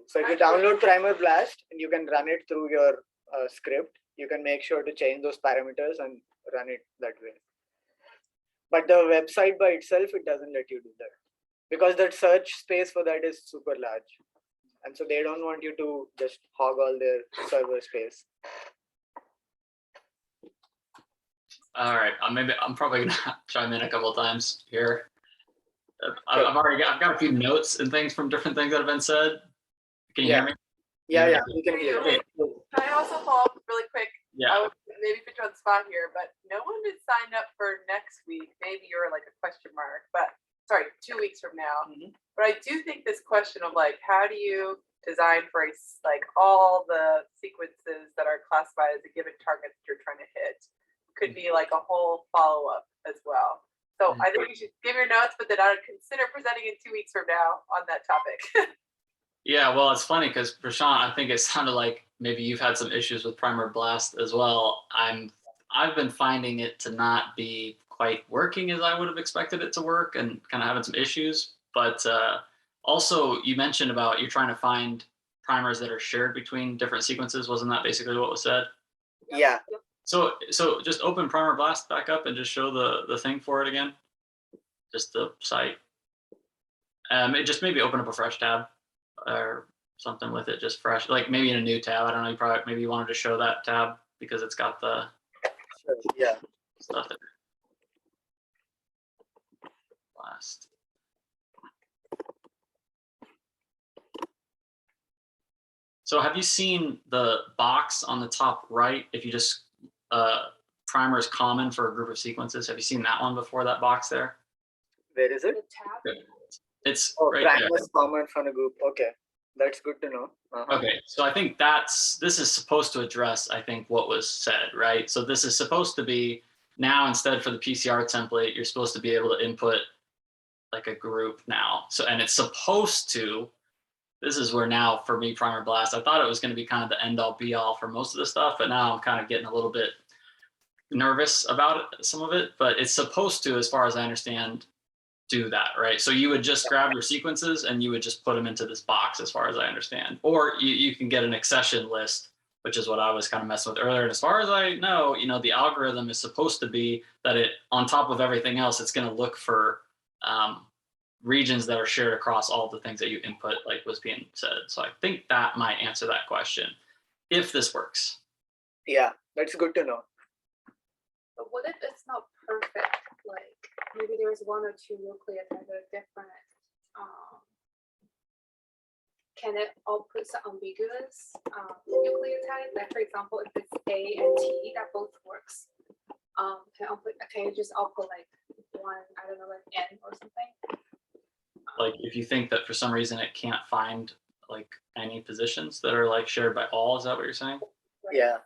So if you download Primer Blast and you can run it through your script, you can make sure to change those parameters and run it that way. But the website by itself, it doesn't let you do that because that search space for that is super large. And so they don't want you to just hog all their server space. All right, I'm probably gonna chime in a couple of times here. I've got a few notes and things from different things that have been said. Can you hear me? Yeah, we can hear you. Can I also follow up really quick? Yeah. I would maybe put you on the spot here, but no one is signed up for next week. Maybe you're like a question mark, but sorry, 2 weeks from now. But I do think this question of like, how do you design for like all the sequences that are classified as a given target that you're trying to hit could be like a whole follow up as well. So I think you should give your notes, but then I would consider presenting in 2 weeks from now on that topic. Yeah, well, it's funny because Prashant, I think it sounded like maybe you've had some issues with Primer Blast as well. I've been finding it to not be quite working as I would have expected it to work, and kind of having some issues. But also, you mentioned about you're trying to find primers that are shared between different sequences. Wasn't that basically what was said? Yeah. So just open Primer Blast back up and just show the thing for it again. Just the site. It just maybe open up a fresh tab or something with it, just fresh, like maybe in a new tab. I don't know. Maybe you wanted to show that tab because it's got the stuff in it. Blast. So have you seen the box on the top right? If you just primer is common for a group of sequences. Have you seen that one before, that box there? Where is it? The tab. It's right right there. Primer common for a group. Okay, that's good to know. Okay, so I think this is supposed to address, I think, what was said, right? So this is supposed to be now, instead for the PCR template, you're supposed to be able to input like a group now. So, and it's supposed to, this is where now for me, Primer Blast, I thought it was going to be kind of the end all be all for most of the stuff, but now I'm kind of getting a little bit nervous about it, some of it, but it's supposed to, as far as I understand, do that, right? So you would just grab your sequences and you would just put them into this box, as far as I understand. Or you can get an accession list, which is what I was kind of messing with earlier. And as far as I know, the algorithm is supposed to be that it, on top of everything else, it's going to look for regions that are shared across all the things that you input, like was being said. So I think that might answer that question, if this works. Yeah, that's good to know. But what if it's not perfect? Like maybe there's one or two nucleotides that are different. Can it output some ambiguous nucleotide? Like for example, if it's A and T, that both works. Can you just output like one, I don't know, like N or something? Like if you think that for some reason it can't find like any positions that are like shared by all, is that what you're saying? Yeah.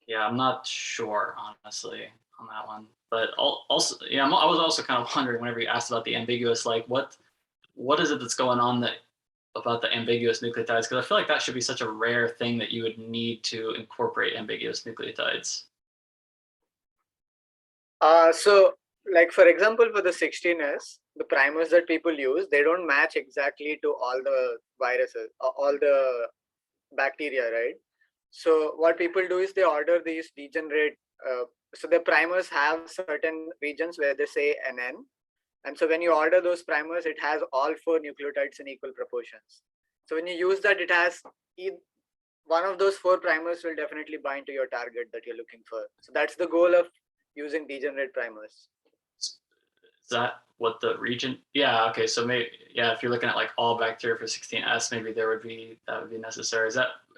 Yeah, I'm not sure, honestly, on that one. But also, yeah, I was also kind of wondering whenever you asked about the ambiguous, like what is it that's going on about the ambiguous nucleotides? Because I feel like that should be such a rare thing that you would need to incorporate ambiguous nucleotides. So like for example, for the 16S, the primers that people use, they don't match exactly to all the viruses, all the bacteria, right? So what people do is they order these degenerate, so the primers have certain regions where they say NN. And so when you order those primers, it has all 4 nucleotides in equal proportions. So when you use that, it has one of those 4 primers will definitely bind to your target that you're looking for. So that's the goal of using degenerate primers. Is that what the region? Yeah. Okay. So maybe, yeah, if you're looking at like all bacteria for 16S, maybe that would be necessary.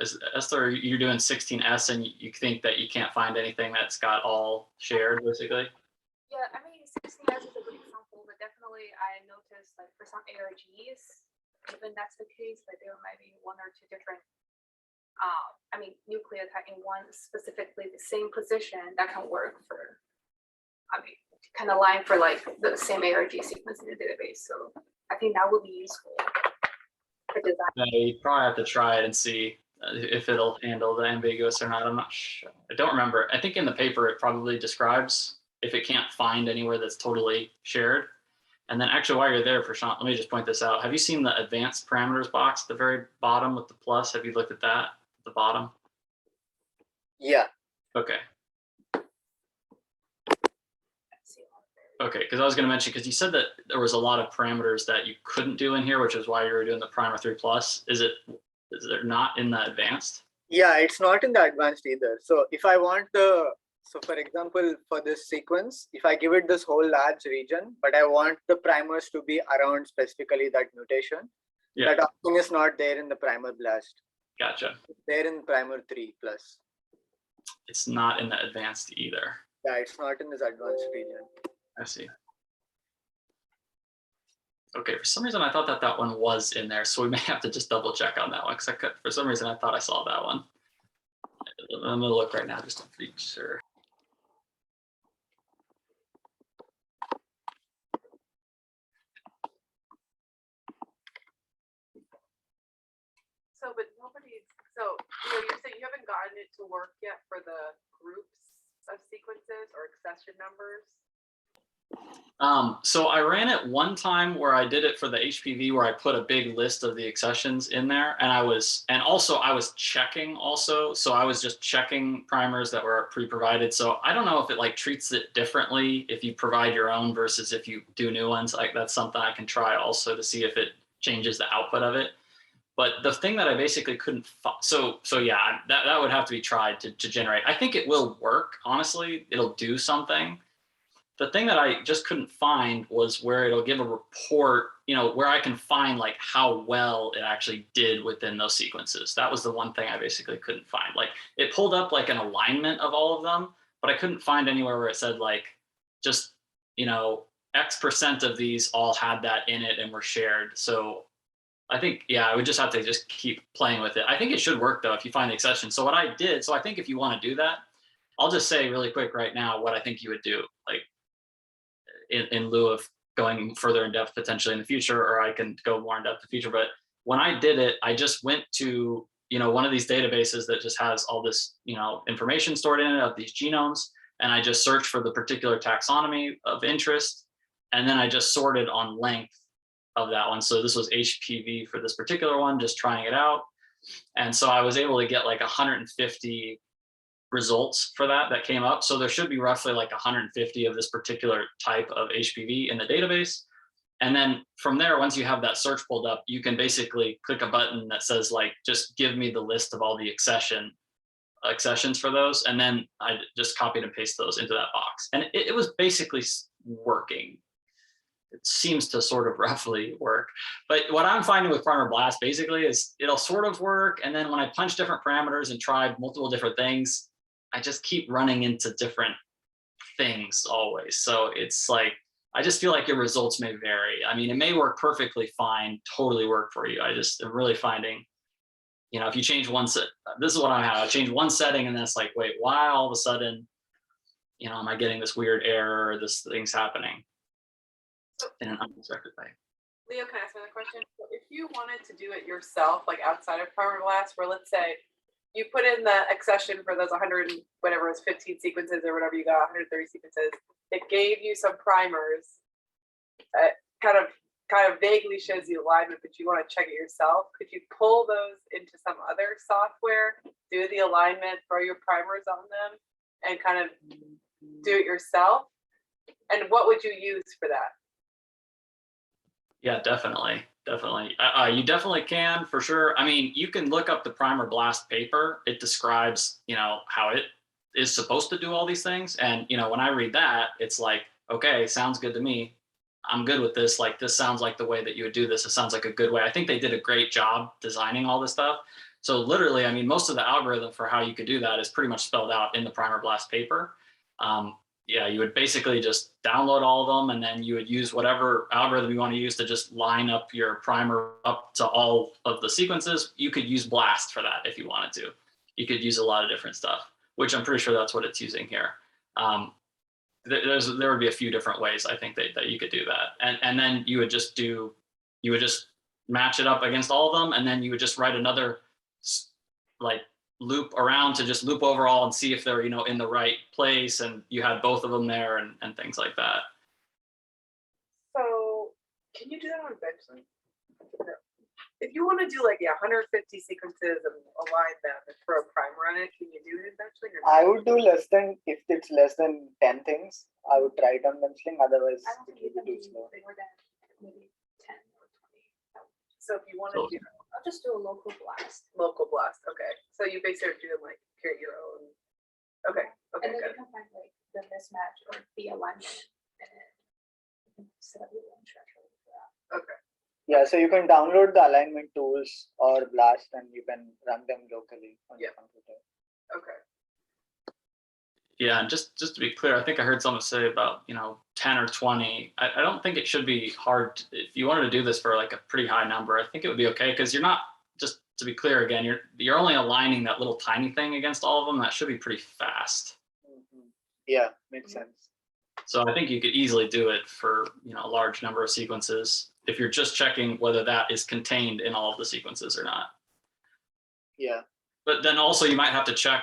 Is Esther, you're doing 16S and you think that you can't find anything that's got all shared, basically? Yeah, I mean, 16S is a good example, but definitely I noticed like for some ARGs, even that's the case, like there might be one or two different, nucleotide in one specifically the same position that can work for, kind of line for like the same ARG sequence in the database. So I think that would be useful for design. Yeah, you probably have to try it and see if it'll handle the ambiguous or not. I'm not sure. I don't remember. I think in the paper it probably describes if it can't find anywhere that's totally shared. And then actually while you're there, Prashant, let me just point this out. Have you seen the advanced parameters box at the very bottom with the plus? Have you looked at that at the bottom? Yeah. Okay. Okay, because I was going to mention, because you said that there was a lot of parameters that you couldn't do in here, which is why you were doing the primer 3 plus. Is it not in the advanced? Yeah, it's not in the advanced either. So if I want so for example, for this sequence, if I give it this whole large region, but I want the primers to be around specifically that mutation, Yeah. that option is not there in the primer blast. Gotcha. It's there in primer 3 plus. It's not in the advanced either. Yeah, it's not in this advanced region. I see. Okay, for some reason I thought that one was in there, so we may have to just double check on that one, because for some reason I thought I saw that one. I'm gonna look right now just to be sure. So, but you're saying you haven't gotten it to work yet for the groups of sequences or accession numbers? So I ran it one time where I did it for the HPV, where I put a big list of the accessions in there, and I was checking also. So I was just checking primers that were pre-provided. So I don't know if it like treats it differently if you provide your own versus if you do new ones. Like that's something I can try also to see if it changes the output of it. But the thing that I basically couldn't, so yeah, that would have to be tried to generate. I think it will work, honestly, it'll do something. The thing that I just couldn't find was where it'll give a report, where I can find like how well it actually did within those sequences. That was the one thing I basically couldn't find. Like it pulled up like an alignment of all of them, but I couldn't find anywhere where it said like, just, X% of these all had that in it and were shared. So I think, yeah, I would just have to just keep playing with it. I think it should work though, if you find the exception. So what I did, so I think if you want to do that, I'll just say really quick right now what I think you would do, like in lieu of going further in depth potentially in the future, or I can go more in depth in the future. But when I did it, I just went to, one of these databases that just has all this, information stored in it of these genomes. And I just searched for the particular taxonomy of interest. And then I just sorted on length of that one. So this was HPV for this particular one, just trying it out. And so I was able to get like 150 results for that came up. So there should be roughly like 150 of this particular type of HPV in the database. And then from there, once you have that search pulled up, you can basically click a button that says like, just give me the list of all the accessions for those. And then I just copied and paste those into that box. And it was basically working. It seems to sort of roughly work. But what I'm finding with Primer Blast basically is it'll sort of work. And then when I punch different parameters and try multiple different things, I just keep running into different things always. So it's like, I just feel like your results may vary. I mean, it may work perfectly fine, totally work for you. I just am really finding, if you change one set, this is what I'm having. I change one setting and then it's like, wait, why all of a sudden, am I getting this weird error or this thing's happening in an unexpected way? Leo, can I ask another question? So if you wanted to do it yourself, like outside of Primer Blast, where let's say you put in the accession for those 100, whatever it was, 15 sequences or whatever you got, 130 sequences, it gave you some primers that kind of vaguely shows the alignment, but you want to check it yourself. Could you pull those into some other software, do the alignment, throw your primers on them, and kind of do it yourself? And what would you use for that? Yeah, definitely. You definitely can, for sure. I mean, you can look up the Primer Blast paper. It describes, how it is supposed to do all these things. And, when I read that, it's like, okay, sounds good to me. I'm good with this. Like, this sounds like the way that you would do this. It sounds like a good way. I think they did a great job designing all this stuff. So literally, I mean, most of the algorithm for how you could do that is pretty much spelled out in the Primer Blast paper. yeah, you would basically just download all of them, and then you would use whatever algorithm you want to use to just line up your primer up to all of the sequences. You could use BLAST for that if you wanted to. You could use a lot of different stuff, which I'm pretty sure that's what it's using here. There would be a few different ways I think that you could do that, and then you would just match it up against all of them, and then you would just write another like loop around to just loop over all and see if they're in the right place, and you had both of them there and things like that. So can you do that on Benchling? If you want to do like 150 sequences and align them and throw a primer on it, can you do it in Benchling? I would do less than, if it's less than 10 things, I would try it on Benchling, otherwise I don't it think will you be can too do slow. more than maybe 10 or 20. So if you want to So- do I'll just do a local blast. local blast, okay. So you basically are doing like create your own. Okay, okay, And then good. you can find like the mismatch or the alignment and then you can set up your own threshold for that. Okay. Yeah, so you can download the alignment tools or Blast and you can run them locally on your computer. Okay. Yeah, and just to be clear, I think I heard someone say about 10 or 20. I don't think it should be hard if you wanted to do this for like a pretty high number. I think it would be okay, because you're not, just to be clear again, you're only aligning that little tiny thing against all of them. That should be pretty fast. Yeah, makes sense. So I think you could easily do it for a large number of sequences if you're just checking whether that is contained in all of the sequences or not. Yeah. But then also you might have to check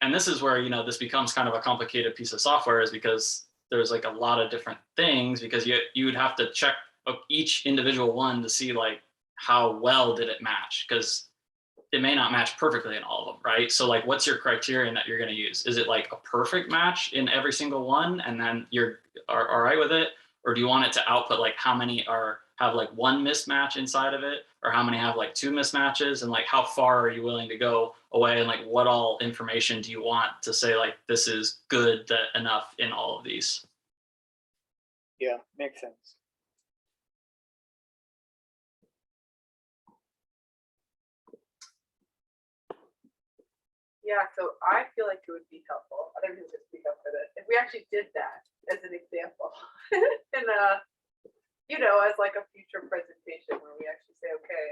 and this is where this becomes kind of a complicated piece of software, is because there's like a lot of different things, because you would have to check each individual one to see like how well did it match, because it may not match perfectly in all of them, right? So like, what's your criterion that you're going to use? Is it like a perfect match in every single one and then you're all right with it? Or do you want it to output like how many have like one mismatch inside of it, or how many have like two mismatches, and like how far are you willing to go away, and like what all information do you want to say like this is good enough in all of these? Yeah, makes sense. Yeah, so I feel like it would be helpful. Other people just speak up for this. If we actually did that as an example, and as like a future presentation where we actually say, okay,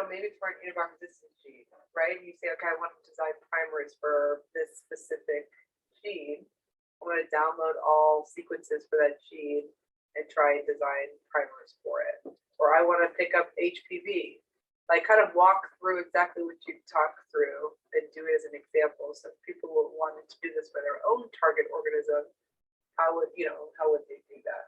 maybe for an antibiotic resistance gene, right? You say, okay, I want to design primers for this specific gene. I want to download all sequences for that gene and try and design primers for it. Or I want to pick up HPV. Like kind of walk through exactly what you talked through and do it as an example. So if people were wanting to do this for their own target organism, how would they do that?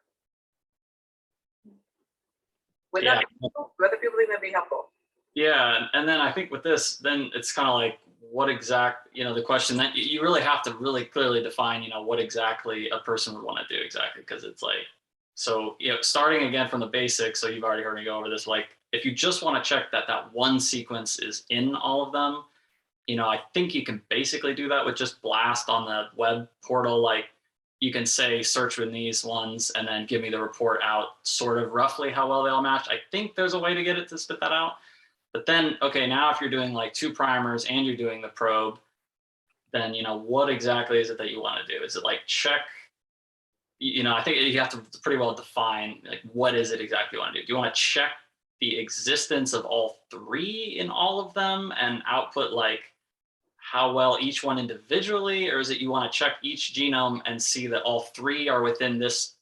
Would that be helpful? Do other people think that'd be helpful? Yeah, and then I think with this, then it's kind of like what exact, the question that you really have to really clearly define, what exactly a person would want to do exactly, because it's like, so, starting again from the basics, so you've already heard me go over this, like if you just want to check that one sequence is in all of them, I think you can basically do that with just BLAST on the web portal. Like you can say search with these ones and then give me the report out sort of roughly how well they all match. I think there's a way to get it to spit that out. But then, okay, now if you're doing like 2 primers and you're doing the probe, then, what exactly is it that you want to do? Is it like check, I think you have to pretty well define like, what is it exactly you want to do? Do you want to check the existence of all 3 in all of them and output like how well each one individually, or is it you want to check each genome and see that all 3 are within this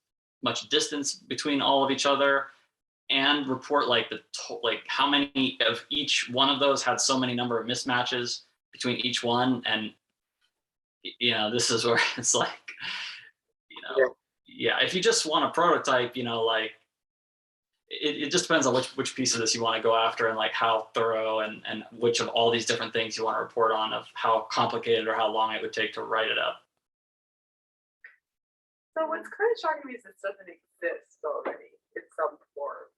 much distance between all of each other, and report like like how many of each one of those had so many number of mismatches between each one? And this is where it's like, yeah, if you just want a prototype, like it just depends on which piece of this you want to go after, and like how thorough and which of all these different things you want to report on, of how complicated or how long it would take to write it up. So what's kind of shocking me is this doesn't exist already in some form.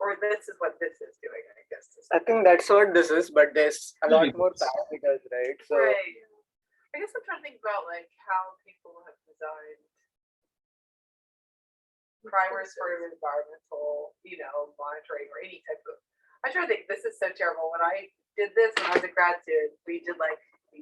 Or this is what this is doing, I guess. I think that's what this is, but there's a lot more parameters, right? So right. I guess I'm trying to think about like how people have designed primers for environmental, monitoring or any type of. I'm trying to think. This is so terrible. When I did this when I was a grad student, we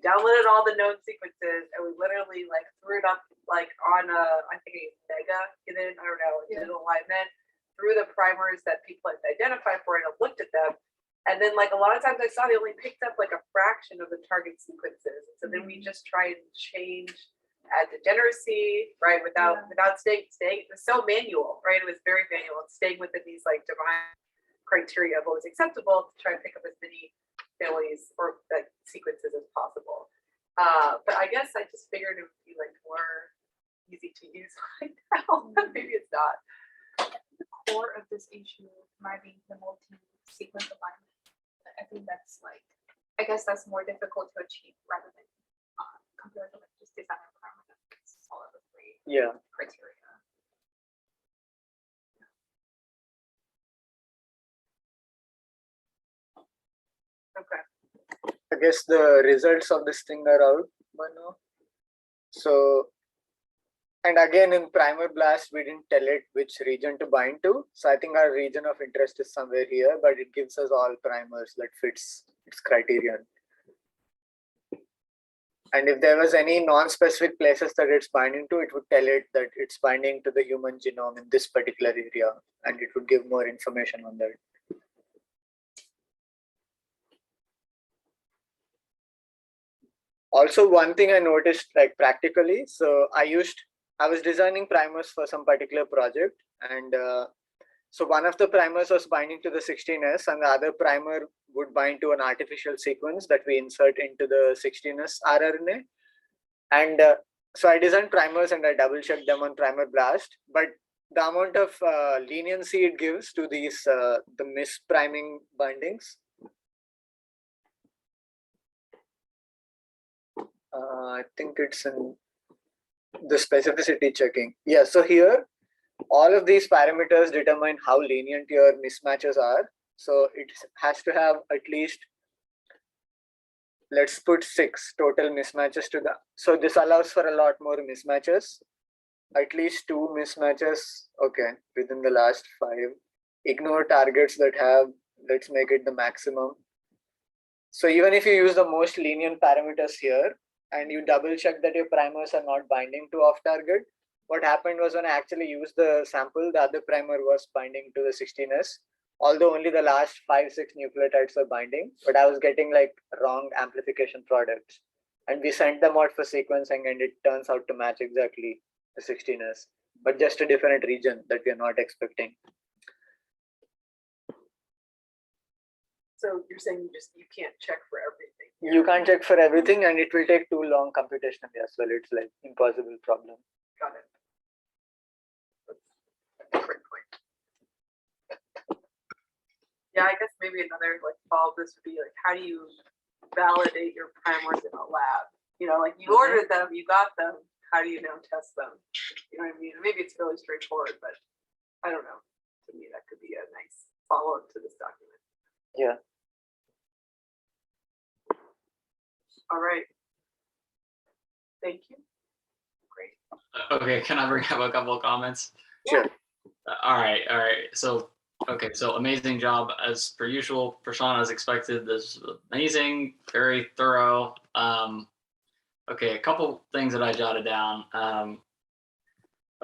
downloaded all the known sequences and we literally like threw it up like on I think a mega, and then I don't know, digital alignment through the primers that people had identified for it. I've looked at them, and then like a lot of times I saw they only picked up like a fraction of the target sequences. And so then we just try and change, add degeneracy, right? Without staying. It was so manual, right? It was very manual and staying within these like divine criteria of what was acceptable to try and pick up as many families or like sequences as possible. But I guess I just figured it would be like more easy to use right now. Maybe it's not. The core of this issue might be the multi-sequence alignment. I think that's like, I guess that's more difficult to achieve rather than compared to like just design requirements, all of the three criteria. Okay. I guess the results of this thing are out by now. So, and again in primer blast, we didn't tell it which region to bind to. So I think our region of interest is somewhere here, but it gives us all primers that fits its criterion. And if there was any non-specific places that it's binding to, it would tell it that it's binding to the human genome in this particular area, and it would give more information on that. Also, one thing I noticed like practically, so I was designing primers for some particular project, and so one of the primers was binding to the 16S and the other primer would bind to an artificial sequence that we insert into the 16S rRNA. And so I designed primers and I double checked them on primer blast, but the amount of leniency it gives to these, the mispriming bindings, I think it's in the specificity checking. Yeah, so here, all of these parameters determine how lenient your mismatches are. So it has to have at least, let's put 6 total mismatches to the, so this allows for a lot more mismatches, at least 2 mismatches, okay, within the last 5. Ignore targets that have, let's make it the maximum. So even if you use the most lenient parameters here, and you double check that your primers are not binding to off target, what happened was when I actually used the sample, the other primer was binding to the 16S, although only the last 5-6 nucleotides were binding, but I was getting like wrong amplification products. And we sent them out for sequencing and it turns out to match exactly the 16S, but just a different region that we are not expecting. So you're saying you can't check for everything. You can't check for everything and it will take too long computationally as well. It's like impossible problem. Got it. That's a great point. Yeah, I guess maybe another like follow-up this would be like, how do you validate your primers in a lab? You know, like you ordered them, you got them. How do you now test them? You know what I mean? Maybe it's really straightforward, but I don't know. To me, that could be a nice follow-up to this document. Yeah. All right. Thank you. Great. Okay, can I bring up a couple of comments? Sure. All right. So, okay, so amazing job as per usual. Prashant, as expected, this is amazing, very thorough. Okay, a couple things that I jotted down.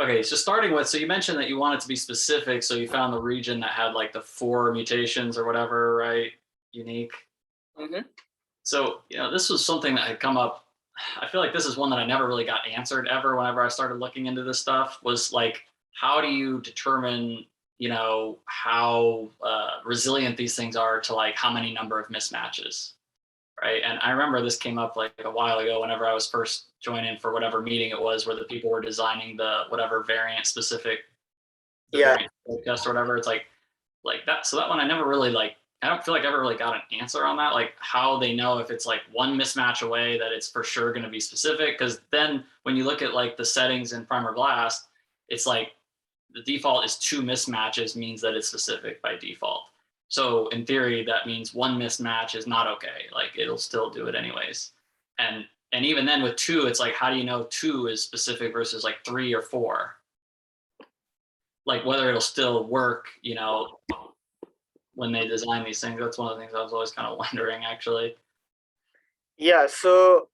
Okay, so starting with, so you mentioned that you wanted to be specific, so you found the region that had like the 4 mutations or whatever, right? Unique. Mm-hmm. So, you know, this was something that had come up. I feel like this is one that I never really got answered ever whenever I started looking into this stuff, was like, how do you determine, you know, how resilient these things are to like how many number of mismatches, right? And I remember this came up like a while ago whenever I was first joining for whatever meeting it was where the people were designing the whatever variant specific variant test or whatever. It's like that. So that one I never really like, I don't feel like I ever really got an answer on that, like how they know if it's like one mismatch away that it's for sure going to be specific. Because then when you look at like the settings in Primer Blast, it's like the default is 2 mismatches means that it's specific by default. So in theory, that means 1 mismatch is not okay. Like it'll still do it anyways. And even then with 2, it's like, how do you know 2 is specific versus like 3 or 4? Like whether it'll still work, you know, when they design these things. That's one of the things I was always kind of wondering, actually. Yeah, so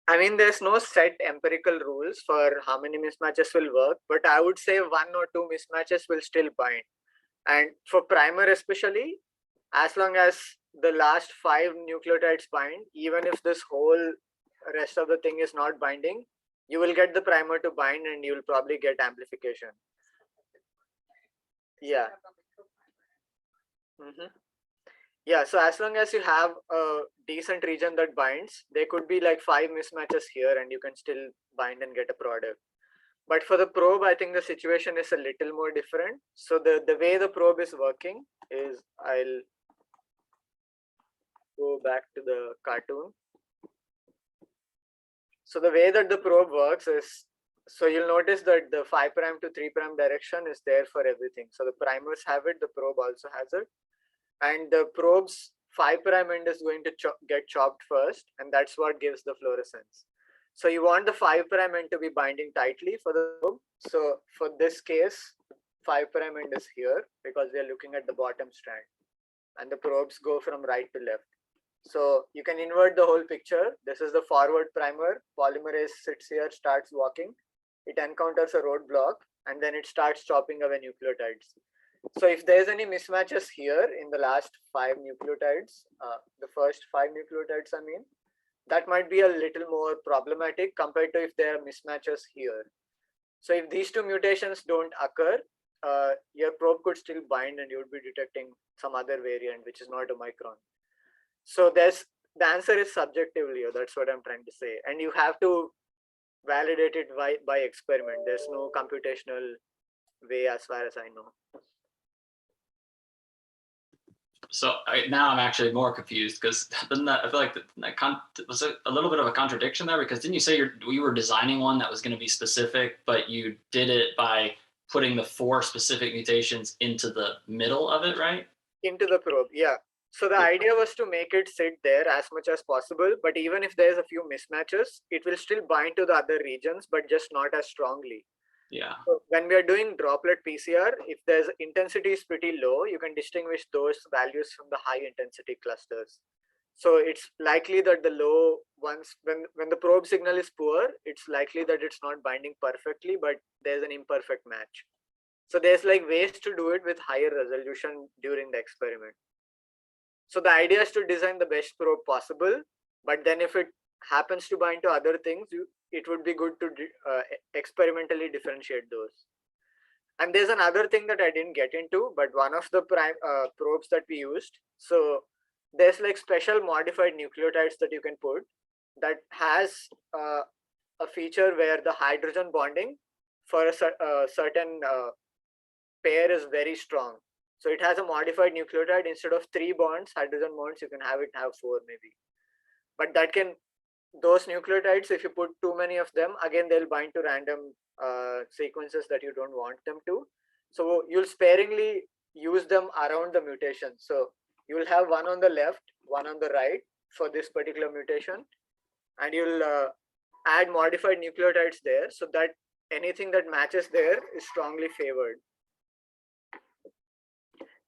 I mean, there's no set empirical rules for how many mismatches will work, but I would say 1 or 2 mismatches will still bind. And for primer especially, as long as the last 5 nucleotides bind, even if this whole rest of the thing is not binding, you will get the primer to bind and you will probably get amplification. Yeah. Yeah, so as long as you have a decent region that binds, there could be like 5 mismatches here and you can still bind and get a product. But for the probe, I think the situation is a little more different. So the way the probe is working is, I'll go back to the cartoon. So the way that the probe works is, so you'll notice that the 5' to 3' direction is there for everything. So the primers have it, the probe also has it. And the probe's 5' end is going to get chopped first, and that's what gives the fluorescence. So you want the 5' end to be binding tightly for the probe. So for this case, 5' end is here because we are looking at the bottom strand, and the probes go from right to left. So you can invert the whole picture. This is the forward primer. Polymerase sits here, starts walking. It encounters a roadblock, and then it starts chopping away nucleotides. So if there's any mismatches here in the last 5 nucleotides, the first 5 nucleotides, I mean, that might be a little more problematic compared to if there are mismatches here. So if these 2 mutations don't occur, your probe could still bind and you would be detecting some other variant, which is not Omicron. So the answer is subjectively, that's what I'm trying to say. And you have to validate it by experiment. There's no computational way as far as I know. So now I'm actually more confused because I feel like that was a little bit of a contradiction there, because didn't you say you were designing one that was going to be specific, but you did it by putting the 4 specific mutations into the middle of it, right? Into the probe, yeah. So the idea was to make it sit there as much as possible, but even if there's a few mismatches, it will still bind to the other regions, but just not as strongly. Yeah. So when we are doing droplet PCR, if there's intensity is pretty low, you can distinguish those values from the high intensity clusters. So it's likely that the low ones, when the probe signal is poor, it's likely that it's not binding perfectly, but there's an imperfect match. So there's like ways to do it with higher resolution during the experiment. So the idea is to design the best probe possible, but then if it happens to bind to other things, it would be good to experimentally differentiate those. And there's another thing that I didn't get into, but one of the probes that we used, so there's like special modified nucleotides that you can put that has a feature where the hydrogen bonding for a certain pair is very strong. So it has a modified nucleotide. Instead of 3 bonds, hydrogen bonds, you can have 4 maybe. But that can, those nucleotides, if you put too many of them, again, they'll bind to random sequences that you don't want them to. So you'll sparingly use them around the mutation. So you will have one on the left, one on the right for this particular mutation. And you'll add modified nucleotides there so that anything that matches there is strongly favored.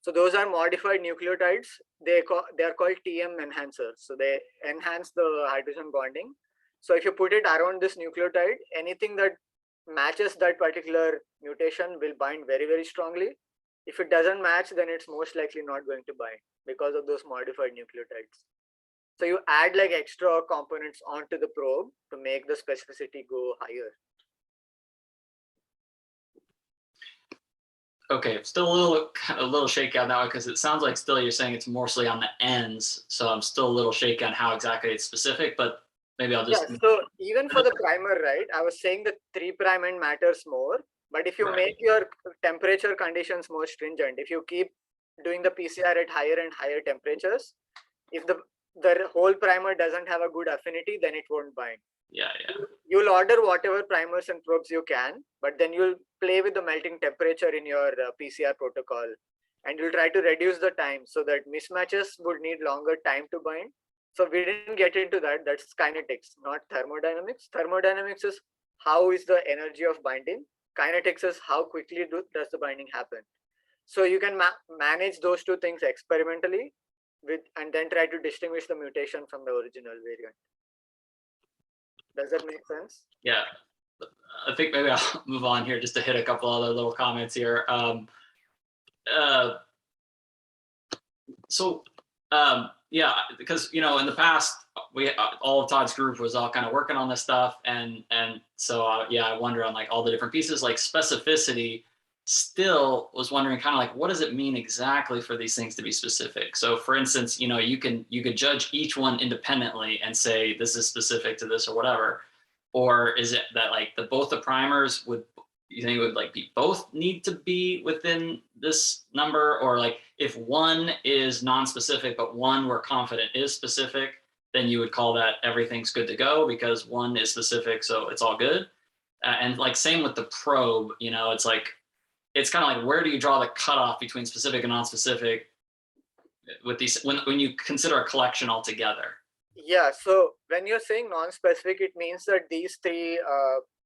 So those are modified nucleotides. They are called TM enhancers. So they enhance the hydrogen bonding. So if you put it around this nucleotide, anything that matches that particular mutation will bind very, very strongly. If it doesn't match, then it's most likely not going to bind because of those modified nucleotides. So you add like extra components onto the probe to make the specificity go higher. Okay, still a little shaky on that one, because it sounds like still you're saying it's mostly on the ends. So I'm still a little shaky on how exactly it's specific, but maybe I'll just. Yeah, so even for the primer, right, I was saying the 3' end matters more, but if you make your temperature conditions more stringent, if you keep doing the PCR at higher and higher temperatures, if the whole primer doesn't have a good affinity, then it won't bind. Yeah. You'll order whatever primers and probes you can, but then you'll play with the melting temperature in your PCR protocol, and you'll try to reduce the time so that mismatches would need longer time to bind. So we didn't get into that. That's kinetics, not thermodynamics. Thermodynamics is how is the energy of binding. Kinetics is how quickly does the binding happen. So you can manage those 2 things experimentally and then try to distinguish the mutation from the original variant. Does that make sense? Yeah. I think maybe I'll move on here just to hit a couple other little comments here. Yeah, because in the past we all of Todd's group was all kind of working on this stuff, and so I wonder on like all the different pieces, like specificity. Still was wondering kind of like what does it mean exactly for these things to be specific? So for instance, you could judge each one independently and say this is specific to this or whatever, or is it that like both the primers would you think it would like be both need to be within this number, or like if one is non-specific but one we're confident is specific, then you would call that everything's good to go because one is specific, so it's all good. And like same with the probe, it's like it's kind of like where do you draw the cutoff between specific and non-specific with these when you consider a collection altogether? Yeah, so when you're saying non-specific, it means that these three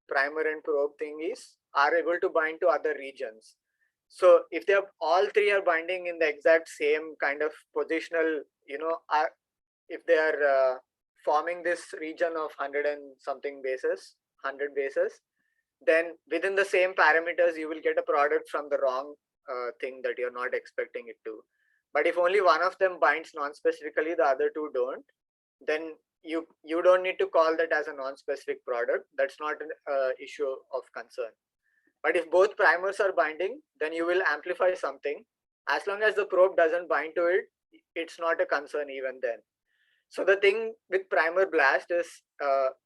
primer and probe thingies are able to bind to other regions. So if they are all three are binding in the exact same kind of positional, if they are forming this region of 100 and something bases, 100 bases, then within the same parameters, you will get a product from the wrong thing that you're not expecting it to. But if only one of them binds non-specifically, the other two don't, then you don't need to call that as a non-specific product. That's not an issue of concern. But if both primers are binding, then you will amplify something. As long as the probe doesn't bind to it, it's not a concern even then. So the thing with primer blast is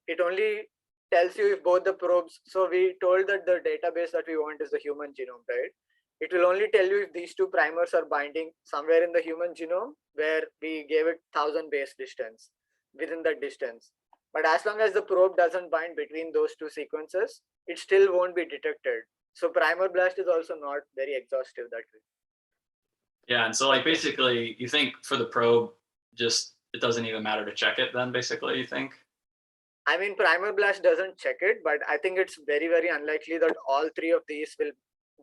it only tells you if both the probes, so we told that the database that we want is the human genome, right? It will only tell you if these two primers are binding somewhere in the human genome where we gave it 1000 base distance within that distance. But as long as the probe doesn't bind between those two sequences, it still won't be detected. So primer blast is also not very exhaustive that way. Yeah, and so like basically you think for the probe, just it doesn't even matter to check it then basically, you think? I mean, primer blast doesn't check it, but I think it's very, very unlikely that all three of these will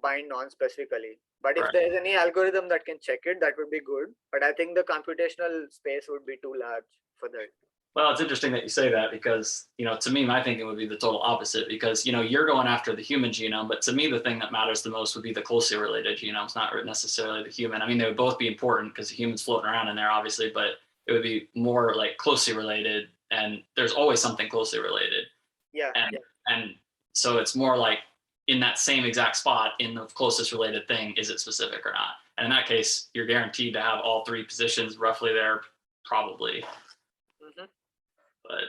bind non-specifically. But if there's any algorithm that can check it, that would be good. But I think the computational space would be too large for that. Well, it's interesting that you say that because, to me, my thinking would be the total opposite because, you're going after the human genome, but to me, the thing that matters the most would be the closely related genomes, not necessarily the human. I mean, they would both be important because the human's floating around in there, obviously, but it would be more like closely related, and there's always something closely related. Yeah. And so it's more like in that same exact spot in the closest related thing, is it specific or not? And in that case, you're guaranteed to have all three positions roughly there, probably. But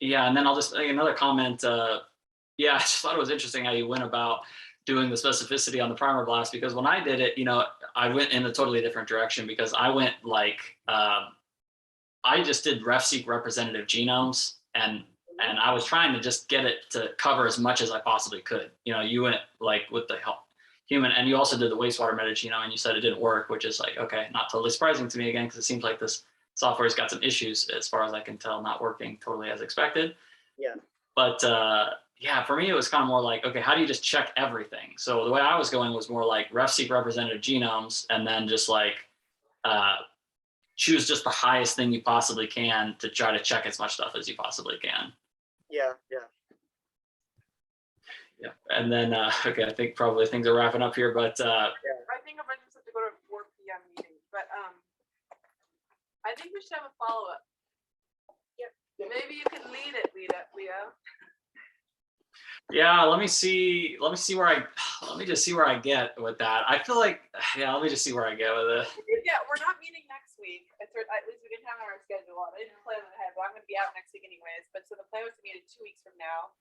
yeah, and then I'll just make another comment. I just thought it was interesting how you went about doing the specificity on the primer blast, because when I did it, I went in a totally different direction because I went like, I just did RefSeq representative genomes and I was trying to just get it to cover as much as I possibly could. You went like with the human, and you also did the wastewater metagenome and you said it didn't work, which is like, okay, not totally surprising to me again, because it seems like this software's got some issues as far as I can tell, not working totally as expected. Yeah. But for me, it was kind of more like, okay, how do you just check everything? So the way I was going was more like RefSeq representative genomes, and then just like choose just the highest thing you possibly can to try to check as much stuff as you possibly can. Yeah. And then, okay, I think probably things are wrapping up here, but I think a bunch of us have to go to a 4 p.m. meeting, but I think we should have a follow-up. Yep. Maybe you can lead it, Leo. Yeah, let me just see where I get with that. I feel like, let me just see where I get with it. Yeah, we're not meeting next week. At least we didn't have it on our schedule. I didn't plan ahead, but I'm going to be out next week anyways. But so the plan was to meet in 2 weeks from now.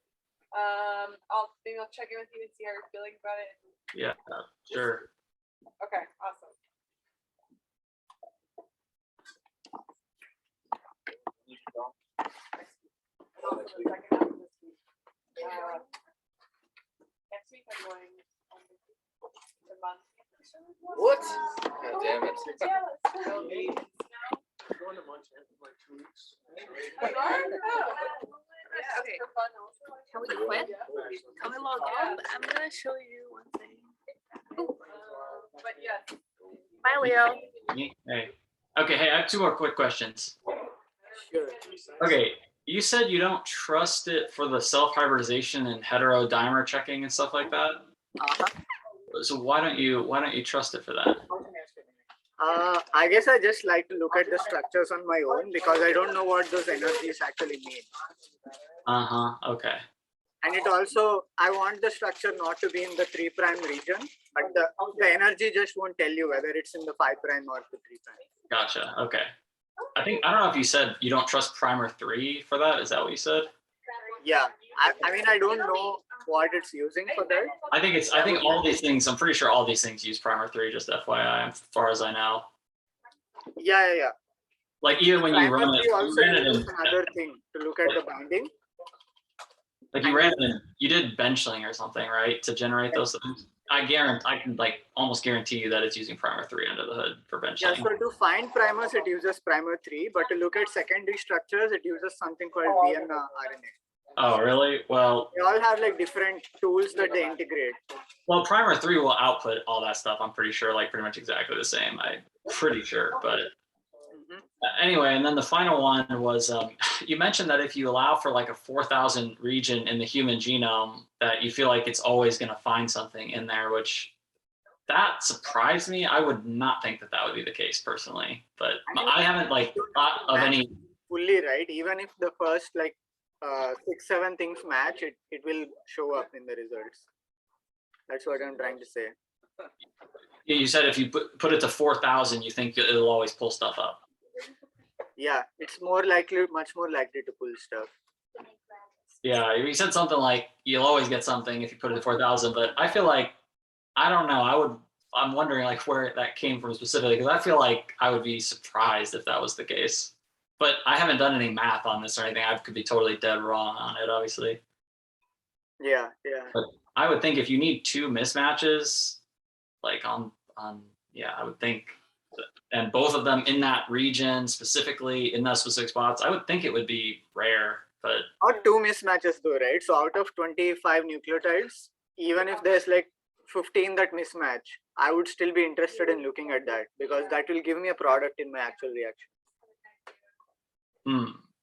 I'll check in with you and see how you're feeling about it. Yeah, sure. Okay, awesome. Next week I'm going a month. What? God damn it. Going to Montana for like 2 weeks. Okay. Can we quit? Can we log off? I'm gonna show you one thing. But yes. Bye, Leo. Hey. Okay, hey, I have 2 more quick questions. Sure. Okay, You said you don't trust it for the self-hybridization and heterodimer checking and stuff like that. So why don't you trust it for that? I guess I just like to look at the structures on my own because I don't know what those energies actually mean. Okay. And it also, I want the structure not to be in the 3' region, but the energy just won't tell you whether it's in the 5' or the 3'. Gotcha. Okay. I don't know if you said you don't trust primer 3 for that. Is that what you said? Yeah, I mean, I don't know what it's using for that. I think all these things, I'm pretty sure all these things use primer 3, just FYI, as far as I know. Yeah. Like even when you run Primer it, three also you ran it uses in, another thing to look at the binding. like you ran it in, you did benchling or something, right? To generate those things. I can like almost guarantee you that it's using primer 3 under the hood for Yeah, benchling. so to find primers, it uses primer 3, but to look at secondary structures, it uses something called VN RNA. Oh, really? Well, They all have like different tools that they integrate. well, primer 3 will output all that stuff. I'm pretty sure, like pretty much exactly the same. I'm pretty sure, but anyway, and then the final one was you mentioned that if you allow for like a 4,000 region in the human genome, that you feel like it's always going to find something in there, which that surprised me. I would not think that would be the case personally, but I haven't like thought of any. Fully right. Even if the first like 6-7 things match, it will show up in the results. That's what I'm trying to say. You said if you put it to 4,000, you think it'll always pull stuff up. Yeah, it's more likely, much more likely to pull stuff. Yeah, you said something like you'll always get something if you put it to 4,000, but I feel like, I don't know. I'm wondering like where that came from specifically, because I feel like I would be surprised if that was the case. But I haven't done any math on this or anything. I could be totally dead wrong on it, obviously. Yeah. But I would think if you need 2 mismatches, like yeah, I would think, and both of them in that region specifically in those specific spots, I would think it would be rare. But not 2 mismatches though, right? So out of 25 nucleotides, even if there's like 15 that mismatch, I would still be interested in looking at that because that will give me a product in my actual reaction.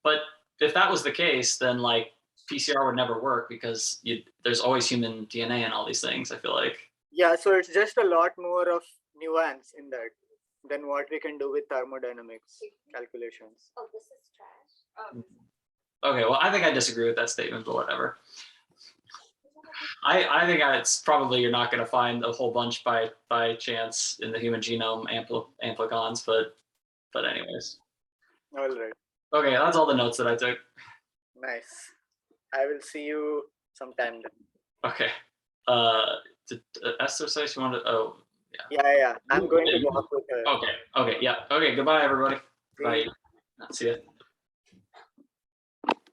But if that was the case, then like PCR would never work because there's always human DNA in all these things, I feel like. Yeah, so it's just a lot more of nuance in that than what we can do with thermodynamics calculations. Oh, this is trash. Okay, well, I think I disagree with that statement, but whatever. I think it's probably you're not going to find a whole bunch by chance in the human genome amplicons, but anyways. All right. Okay, that's all the notes that I took. Nice. I will see you sometime then. Okay. Did Esther say she wanted? Oh, yeah. Yeah. I'm going to walk with her. Okay. Yeah. Okay. Goodbye, everybody. See Bye. you. See ya.